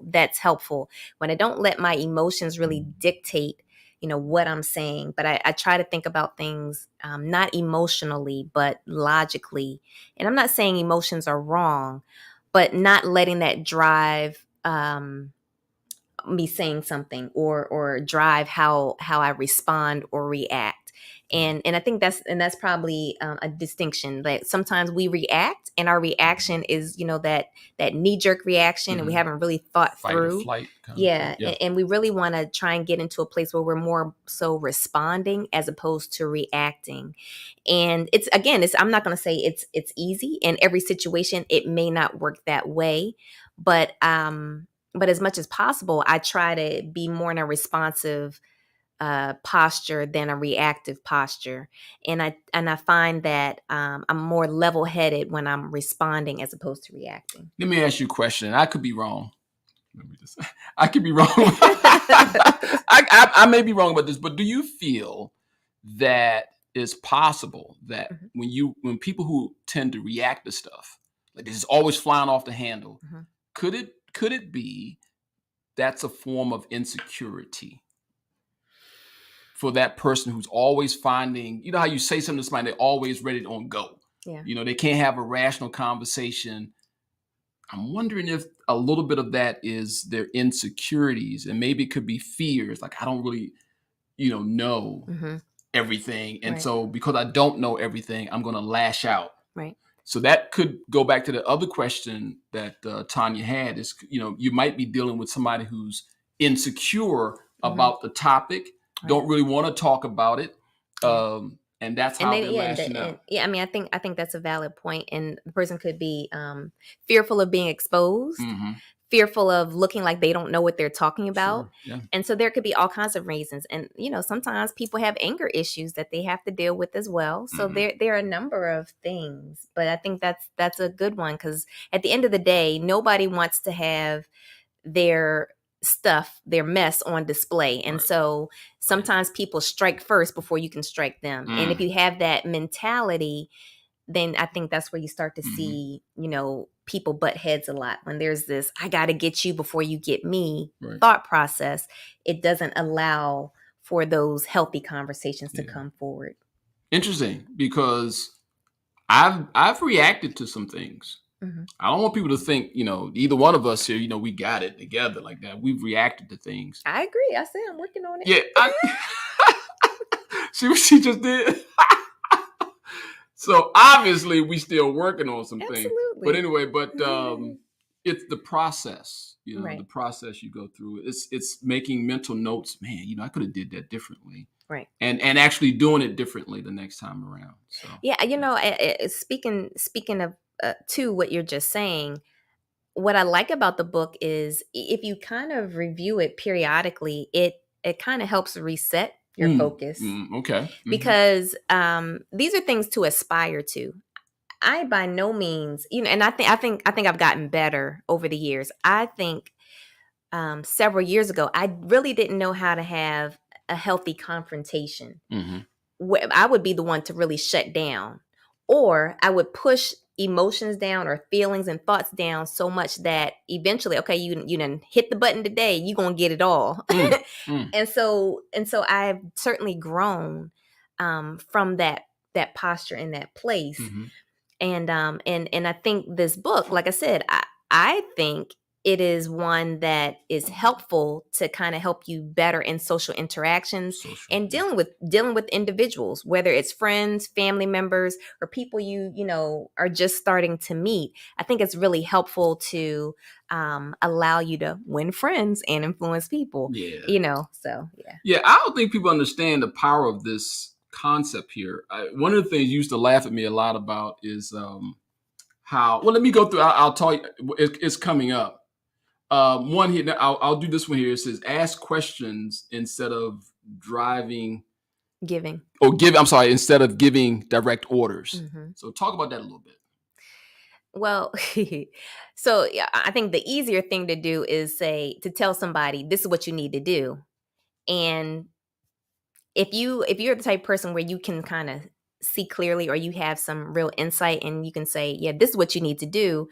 that's helpful when I don't let my emotions really dictate what I'm saying, but I try to think about things not emotionally, but logically. And I'm not saying emotions are wrong, but not letting that drive me saying something or drive how I respond or react. And I think that's probably a distinction. That sometimes we react, and our reaction is that knee-jerk reaction, and we haven't really thought Fight through. or flight And we really want to try and get into a place where we're more so responding as opposed to reacting. And I'm not going to say it's easy in every situation. It may not work that way, but as much as possible, I try to be more in a responsive posture than a reactive posture. And I find that I'm more level-headed when I'm responding as opposed to reacting. Let me ask you a question. I could be wrong. I could be wrong. I may be wrong about this, but do you feel that it's possible that when people who tend to react to stuff, like this is always flying off the handle, could it be that's a form of insecurity for that person who's always finding, how you say something to somebody, they're always ready to go. Yeah. They can't have a rational conversation. I'm wondering if a little bit of that is their insecurities, and maybe it could be fears. Like, I don't really, know everything. And so because I don't know everything, I'm going to lash out. Right. So that could go back to the other question that Tanya had is, you might be dealing with somebody who's insecure about the topic, don't really want to talk about it. And that's how they're lashing out. I mean, I think that's a valid point. And the person could be fearful of being exposed, fearful of looking like they don't know what they're talking about. Sure. Yeah. And so there could be all kinds of reasons. And, sometimes people have anger issues that they have to deal with as well. So there are a number of things. But I think that's a good one, because at the end of the day, nobody wants to have their stuff, their mess on display. And so sometimes people strike first before you can strike them. And if you have that mentality, then I think that's where you start to see, people butt heads a lot. When there's this, I got to get you before you get me thought process, it doesn't allow for those healthy conversations to come forward. Interesting, because I've reacted to some things. I don't want people to think, either one of us here, we got it together like that. We've reacted to things. I agree. I say I'm working on it. Yeah. See what she just did? So obviously we still working on some things. But anyway, it's the process, the process you go through. It's making mental notes. Man, I could have did that differently. Right. And actually doing it differently the next time around. So yeah, speaking of to what you're just saying, what I like about the book is if you kind of review it periodically, it kind of helps reset your focus. Okay. Because these are things to aspire to. I by no means, and I think I've gotten better over the years. I think several years ago, I really didn't know how to have a healthy confrontation. I would be the one to really shut down, or I would push emotions down or feelings and thoughts down so much that eventually, okay, you done hit the button today, you gonna get it all. And so I've certainly grown from that posture in that place. And I think this book, like I said, I think it is one that is helpful to kind of help you better in social interactions and dealing with individuals, whether it's friends, family members, or people you are just starting to meet. I think it's really helpful to allow you to win friends and influence people. Yeah, I don't think people understand the power of this concept here. One of the things you used to laugh at me a lot about is how. Well, let me go through. I'll tell you. It's coming up. One here. I'll do this one here. It says, ask questions instead of giving. I'm sorry, instead of giving direct orders. So talk about that a little bit. Well, so yeah, I think the easier thing to do is to tell somebody, this is what you need to do. And if you're the type of person where you can kind of see clearly, or you have some real insight and you can say, yeah, this is what you need to do.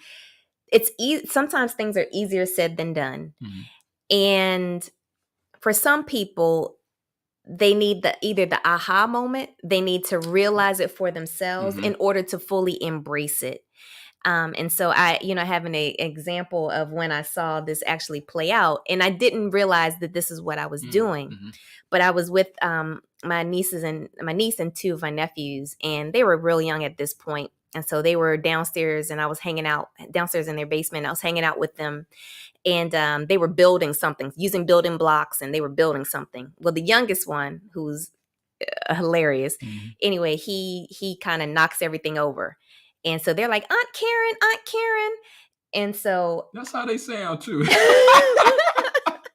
It's sometimes things are easier said than done. And for some people, they need either the aha moment, they need to realize it for themselves in order to fully embrace it. And so I have an example of when I saw this actually play out, and I didn't realize that this is what I was doing. But I was with my niece and two of my nephews, and they were really young at this point. And so they were downstairs, and I was hanging out downstairs in their basement. I was hanging out with them, and they were building something, using building blocks, and they were building something. Well, the youngest one, who's hilarious, anyway, he kind of knocks everything over. And so they're like, Aunt Karen. And so that's how they sound too.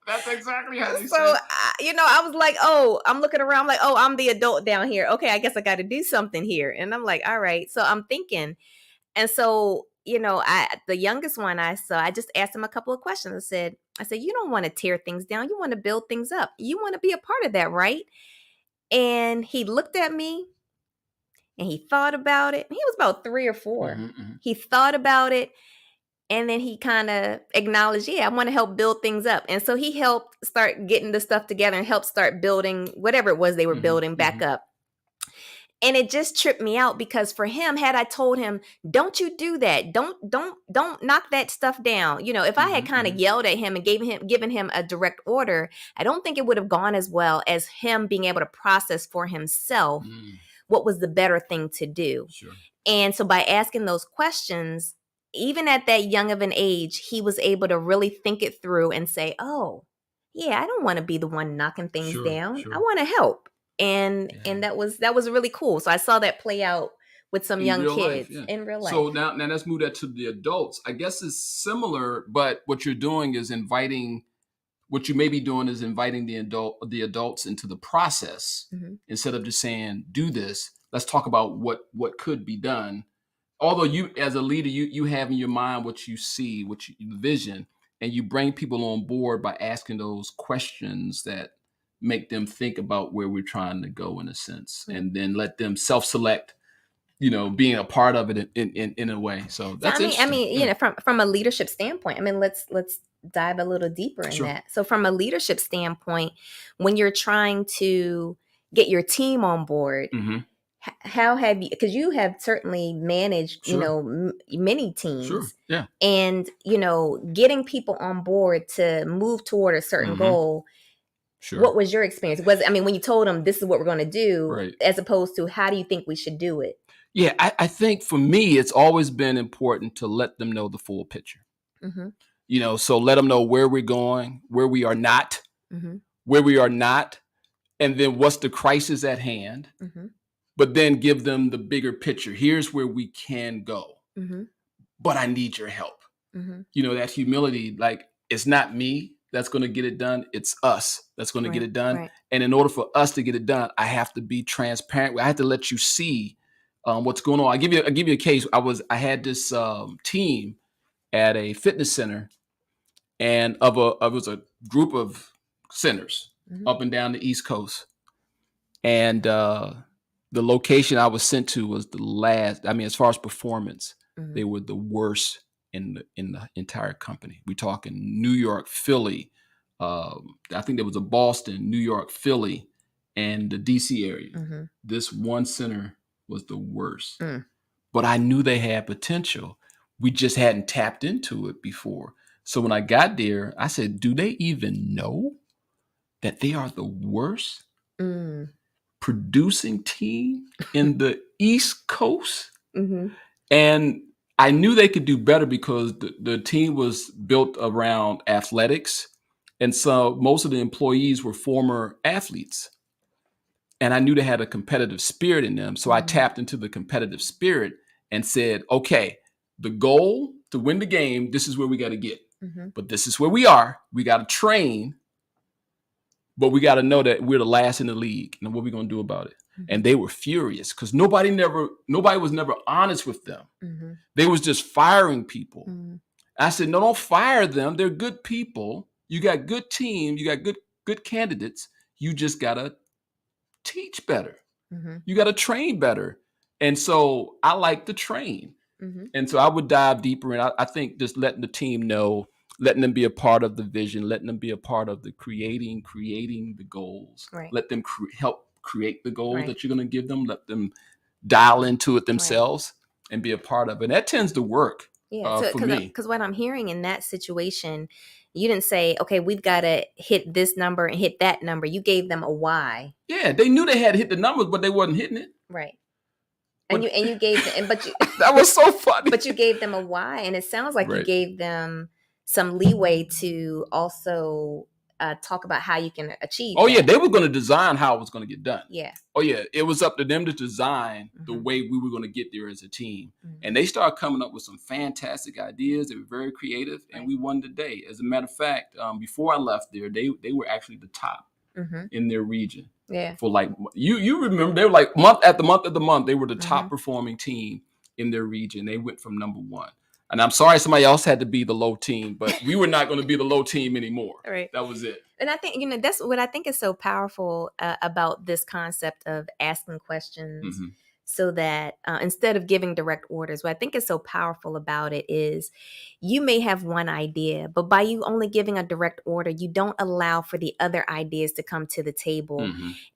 That's exactly how they sound. So, I was like, I'm looking around. I'm like, I'm the adult down here. Okay, I guess I got to do something here. And I'm like, all right. So I'm thinking. And so, the youngest one I just asked him a couple of questions. I said, you don't want to tear things down. You want to build things up. You want to be a part of that, right? And he looked at me. And he thought about it. He was about 3 or 4. He thought about it. And then he kind of acknowledged, I want to help build things up. And so he helped start getting the stuff together and helped start building whatever it was they were building back up. And it just tripped me out, because for him, had I told him, don't you do that. Don't knock that stuff down. If I had kind of yelled at him and given him a direct order, I don't think it would have gone as well as him being able to process for himself what was the better thing to do. Sure. And so by asking those questions, even at that young of an age, he was able to really think it through and say, I don't want to be the one knocking things down. I want to help. And that was really cool. So I saw that play out with some in young real life. kids Yeah. in real life. So now let's move that to the adults. I guess it's similar, but what you're doing is what you may be doing is inviting the adults into the process instead of just saying, do this. Let's talk about what could be done. Although you, as a leader, you have in your mind what you see, the vision, and you bring people on board by asking those questions that make them think about where we're trying to go in a sense, and then let them self-select, being a part of it in a way. So that's interesting. From a leadership standpoint, let's dive a little deeper in that. So from a leadership standpoint, when you're trying to get your team on board, how have you, because you have certainly managed, many teams, and, getting people on board to move toward a certain goal. What was your experience? When you told them this is what we're going to do, as opposed to how do you think we should do it? Yeah, I think for me, it's always been important to let them know the full picture. So let them know where we're going, where we are not, and then what's the crisis at hand. But then give them the bigger picture. Here's where we can go, but I need your help. That humility, like, it's not me that's going to get it done. It's us that's going to get it done. And in order for us to get it done, I have to be transparent. I have to let you see what's going on. I'll give you a case. I had this team at a fitness center, and it was a group of centers up and down the East Coast. And the location I was sent to was the last. As far as performance, they were the worst in the entire company. We're talking New York, Philly. I think there was a Boston, New York, Philly, and the DC area. This one center was the worst. But I knew they had potential. We just hadn't tapped into it before. So when I got there, I said, do they even know that they are the worst producing team in the East Coast? And I knew they could do better because the team was built around athletics. And so most of the employees were former athletes. And I knew they had a competitive spirit in them. So I tapped into the competitive spirit and said, okay, the goal to win the game, this is where we got to get. But this is where we are. We got to train. But we got to know that we're the last in the league. And what are we going to do about it? And they were furious because nobody was never honest with them. They was just firing people. I said, no, don't fire them. They're good people. You got good team. You got good candidates. You just got to teach better. You got to train better. And so I like to train. And so I would dive deeper in. I think just letting the team know, letting them be a part of the vision, letting them be a part of the creating the goals. Let them help create the goals that you're going to give them. Let them dial into it themselves and be a part of it. And that tends to work for me. Because what I'm hearing in that situation, you didn't say, okay, we've got to hit this number and hit that number. You gave them a why. Yeah, they knew they had to hit the numbers, but they wasn't hitting it. Right. And you gave them, that was so funny. But you gave them a why, and it sounds like you gave them some leeway to also talk about how you can achieve. Oh, yeah, they were going to design how it was going to get done. Yeah. Oh, yeah, it was up to them to design the way we were going to get there as a team. And they started coming up with some fantastic ideas. They were very creative, and we won the day. As a matter of fact, before I left there, they were actually the top in their region. Yeah. For like, you remember, they were like month after month, they were the top performing team in their region. They went from number one. And I'm sorry somebody else had to be the low team, but we were not going to be the low team anymore. Right. That was it. And I think, that's what I think is so powerful about this concept of asking questions so that instead of giving direct orders, what I think is so powerful about it is you may have one idea, but by you only giving a direct order, you don't allow for the other ideas to come to the table.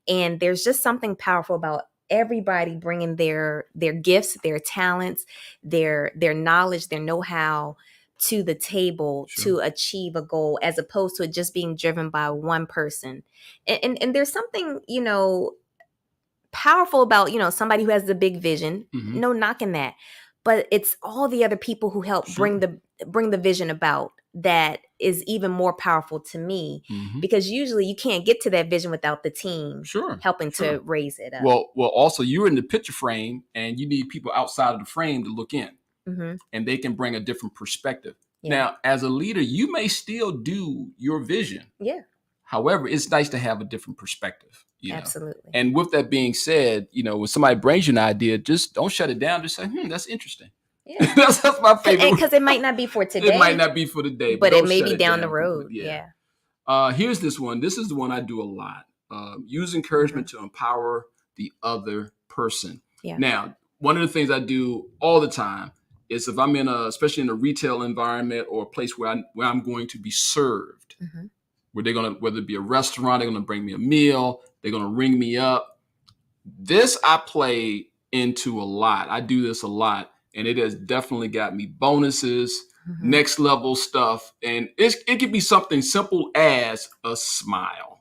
And there's just something powerful about everybody bringing their gifts, their talents, their knowledge, their know-how to the table to achieve a goal, as opposed to it just being driven by one person. And there's something, powerful about, somebody who has the big vision, no knocking that, but it's all the other people who help bring the vision about that is even more powerful to me, because usually you can't get to that vision without the team helping to raise it up. Well, also you're in the picture frame and you need people outside of the frame to look in, and they can bring a different perspective. Now, as a leader, you may still do your vision. Yeah. However, it's nice to have a different perspective. Absolutely. And with that being said, when somebody brings you an idea, just don't shut it down. Just say, that's interesting. Yeah. that's my favorite. Because it might not be for today. It might not be for today. But it may be down the road. Yeah. Here's this one. This is the one I do a lot. Use encouragement to empower the other person. Yeah. Now, one of the things I do all the time is if I'm especially in a retail environment or a place where I'm going to be served, whether it be a restaurant, they're going to bring me a meal, they're going to ring me up. This I play into a lot. I do this a lot, and it has definitely got me bonuses, next level stuff. And it could be something simple as a smile.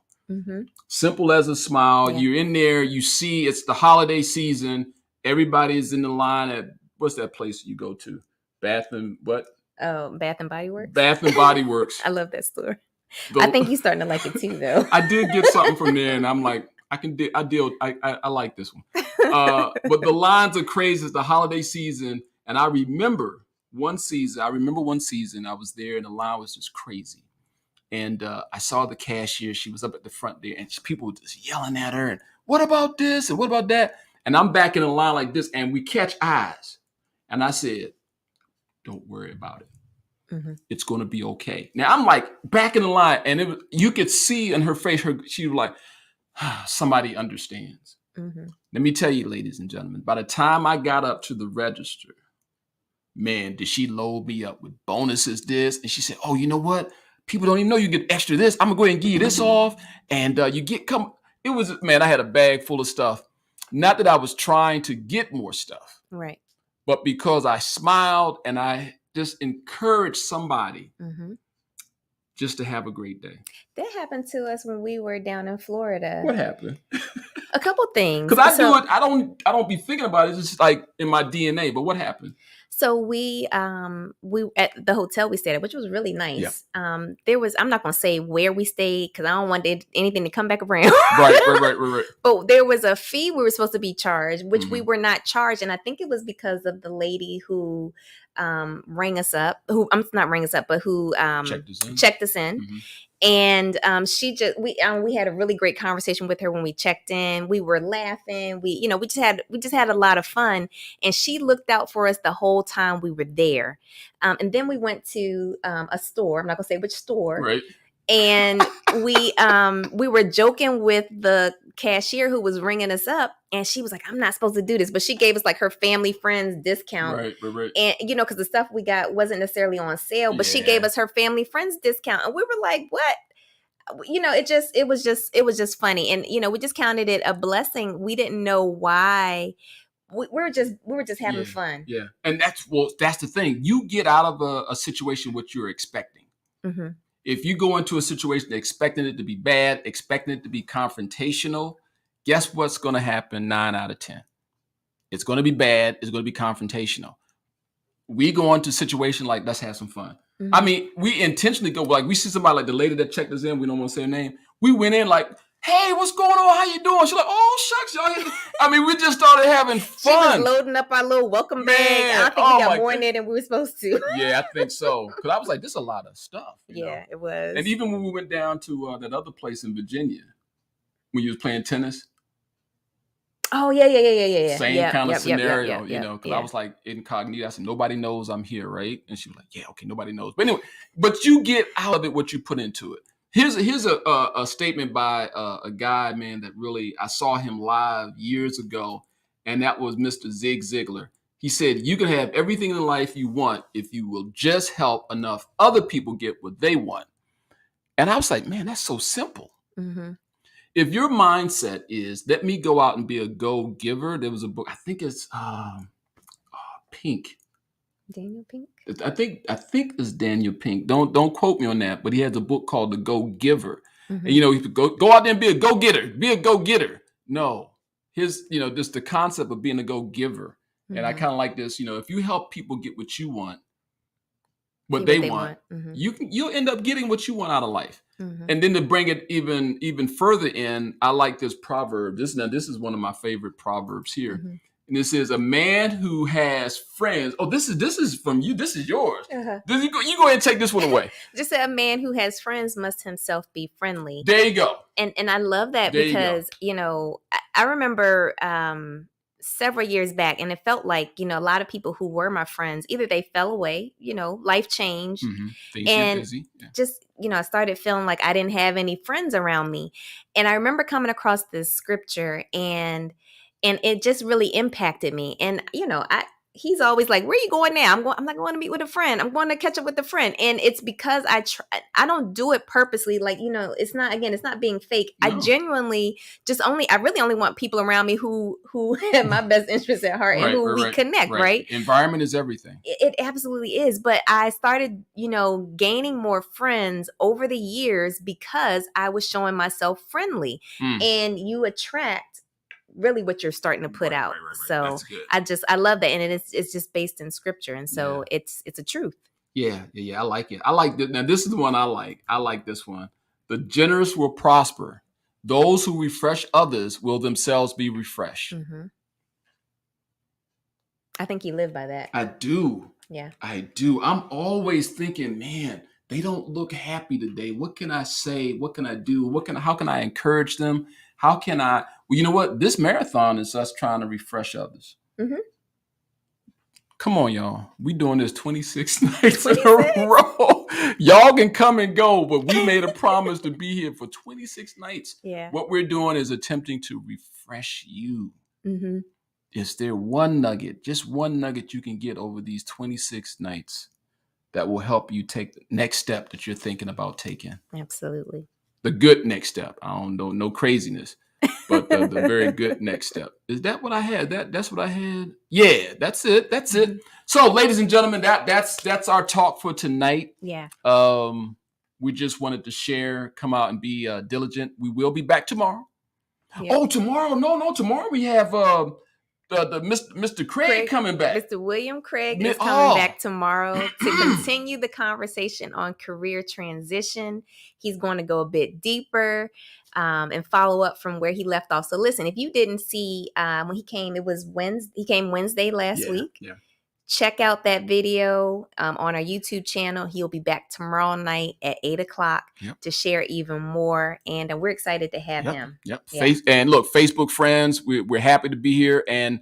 Simple as a smile. Yeah. You're in there, you see it's the holiday season. Everybody's in the line at, what's that place you go to? Bath and Body Works. Bath and Body Works. I love that store. I think you're starting to like it too, though. I did get something from there, and I'm like, I like this one. But the lines are crazy. It's the holiday season, and I remember one season I was there, and the line was just crazy. And I saw the cashier. She was up at the front there, and people were just yelling at her, and what about this, and what about that? And I'm back in the line like this, and we catch eyes. And I said, don't worry about it. It's going to be okay. Now I'm like back in the line, and you could see in her face, she was like, somebody understands. Let me tell you, ladies and gentlemen, by the time I got up to the register, man, did she load me up with bonuses, this. And she said, oh, you know what? People don't even know you get extra this. I'm going to go ahead and give you this off. And it was, man, I had a bag full of stuff. Not that I was trying to get more stuff. Right. But because I smiled and I just encouraged somebody just to have a great day. That happened to us when we were down in Florida. What happened? A couple things. Because do it. I don't be thinking about it. It's just like in my DNA. But what happened? So we at the hotel we stayed at, which was really nice. Yeah. I'm not going to say where we stayed because I don't want anything to come back around. Right. But there was a fee we were supposed to be charged, which we were not charged. And I think it was because of the lady who rang us up, who checked us in. And we had a really great conversation with her when we checked in. We were laughing. We just had a lot of fun. And she looked out for us the whole time we were there. And then we went to a store. I'm not gonna say which store. Right. And we were joking with the cashier who was ringing us up, and she was like, I'm not supposed to do this, but she gave us like her family friends discount. Right. And because the stuff we got wasn't necessarily on sale, but she gave us her family friends discount, and we were like, what? It was just funny. And we just counted it a blessing. We didn't know why. We were just having fun. Yeah. And that's the thing. You get out of a situation what you're expecting. If you go into a situation expecting it to be bad, expecting it to be confrontational, guess what's going to happen 9 out of 10? It's going to be bad. It's going to be confrontational. We go into a situation like, let's have some fun. I mean, we intentionally go, like we see somebody like the lady that checked us in. We don't want to say her name. We went in like, hey, what's going on? How you doing? She's like, oh, shucks, y'all. I mean, we just started having fun. She was loading up our little welcome bag. I don't think we got more in there than we were supposed to. Yeah, I think so. Because I was like, this is a lot of stuff. You know? It was. And even when we went down to that other place in Virginia, when you was playing tennis. Oh, yeah. Same kind of scenario, because I was like incognito. I said, nobody knows I'm here, right? And she was like, yeah, okay, nobody knows. But anyway, but you get out of it what you put into it. Here's a statement by a guy, man, that really, I saw him live years ago, and that was Mr. Zig Ziglar. He said, you can have everything in life you want if you will just help enough other people get what they want. And I was like, man, that's so simple. If your mindset is, let me go out and be a go-giver, there was a book, I think it's Pink. Daniel Pink? I think it's Daniel Pink. Don't quote me on that, but he has a book called The Go-Giver. And you could go out there and be a go-getter. Be a go-getter. No. Just the concept of being a go-giver. And I kind of like this, if you help people get what you want, what they want, you'll end up getting what you want out of life. And then to bring it even further in, I like this proverb. This is one of my favorite proverbs here. And this is a man who has friends. Oh, this is from you. This is yours. You go ahead and take this one away. Just a man who has friends must himself be friendly. There you go. And I love that because, I remember several years back, and it felt like, a lot of people who were my friends, either they fell away, life changed. Things and get busy. Yeah. just, I started feeling like I didn't have any friends around me. And I remember coming across this scripture and it just really impacted me. And, he's always like, where are you going now? I'm not going to meet with a friend. I'm going to catch up with a friend. And it's because I don't do it purposely. Like, it's not being fake. No. I genuinely I really only want people around me who have my best interests at heart and who we connect, right? Environment is everything. It absolutely is. But I started, gaining more friends over the years because I was showing myself friendly. And you attract really what you're starting to put out. So I love that. And it's just based in scripture. And so it's a truth. Yeah. I like it. I like that. Now, this is the one I like. I like this one. The generous will prosper. Those who refresh others will themselves be refreshed. I think you live by that. I do. Yeah. I do. I'm always thinking, man, they don't look happy today. What can I say? What can I do? How can I encourage them? How can I? Well, you know what? This marathon is us trying to refresh others. Come on, y'all. We doing this 26 nights in a row. Y'all can come and go, but we made a promise to be here for 26 nights. Yeah. What we're doing is attempting to refresh you. Is there one nugget, just one nugget you can get over these 26 nights that will help you take the next step that you're thinking about taking? Absolutely. The good next step. I don't know, no craziness, but the very good next step. Is that what I had? That's what I had. Yeah, that's it. So, ladies and gentlemen, that's our talk for tonight. Yeah. We just wanted to share, come out and be diligent. We will be back tomorrow. Yep. Oh, tomorrow? No, tomorrow we have the Mr. Craig coming back. Mr. William Craig is coming back tomorrow to continue the conversation on career transition. He's going to go a bit deeper and follow up from where he left off. So listen, if you didn't see when he came, he came Wednesday last week. Yeah. Check out that video on our YouTube channel. He'll be back tomorrow night at 8:00 to share even more. And we're excited to have him. Yep. And look, Facebook friends, we're happy to be here and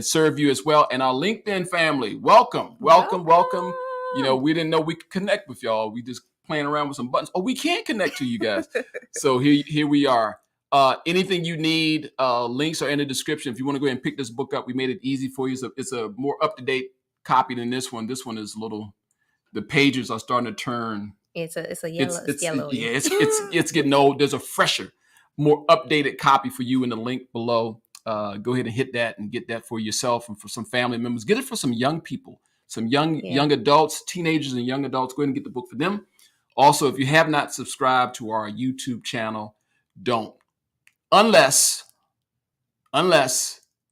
serve you as well. And our LinkedIn family, welcome. We didn't know we could connect with y'all. We just playing around with some buttons. Oh, we can connect to you guys. So here we are. Anything you need, links are in the description. If you want to go ahead and pick this book up, we made it easy for you. It's a more up-to-date copy than this one. This one is the pages are starting to turn. It's a yellow. Yeah, it's getting old. There's a fresher, more updated copy for you in the link below. Go ahead and hit that and get that for yourself and for some family members. Get it for some young people, some young adults, teenagers and young adults. Go ahead and get the book for them. Also, if you have not subscribed to our YouTube channel, don't. Unless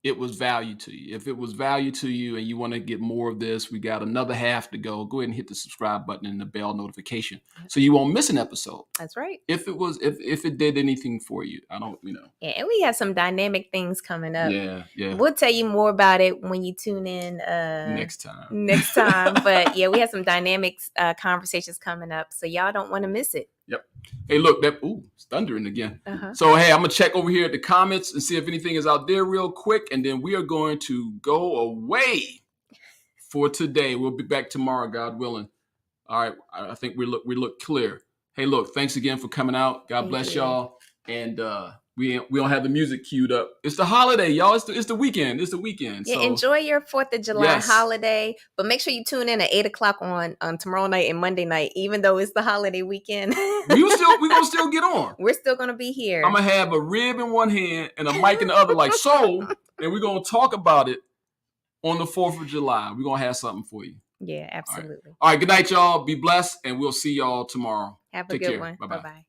it was value to you. If it was value to you and you want to get more of this, we got another half to go. Go ahead and hit the subscribe button and the bell notification so you won't miss an episode. That's right. If it did anything for you, Yeah, and we have some dynamic things coming up. Yeah. We'll tell you more about it when you tune in next time. But yeah, we have some dynamic conversations coming up, so y'all don't want to miss it. Yep. Hey, look, it's thundering again. So, hey, I'm going to check over here at the comments and see if anything is out there real quick. And then we are going to go away for today. We'll be back tomorrow, God willing. All right. I think we look clear. Hey, look, thanks again for coming out. God bless y'all. And we don't have the music queued up. It's the holiday, y'all. It's the weekend. Yeah, so enjoy your 4th of July holiday. But make sure you tune in at 8:00 on tomorrow night and Monday night, even though it's the holiday weekend. We're gonna still get on. We're still gonna be here. I'm gonna have a rib in one hand and a mic in the other, like so, and we're gonna talk about it on the 4th of July. We're gonna have something for you. Yeah, absolutely. All right. Good night, y'all. Be blessed, and we'll see y'all tomorrow. Have a good one. Bye-bye.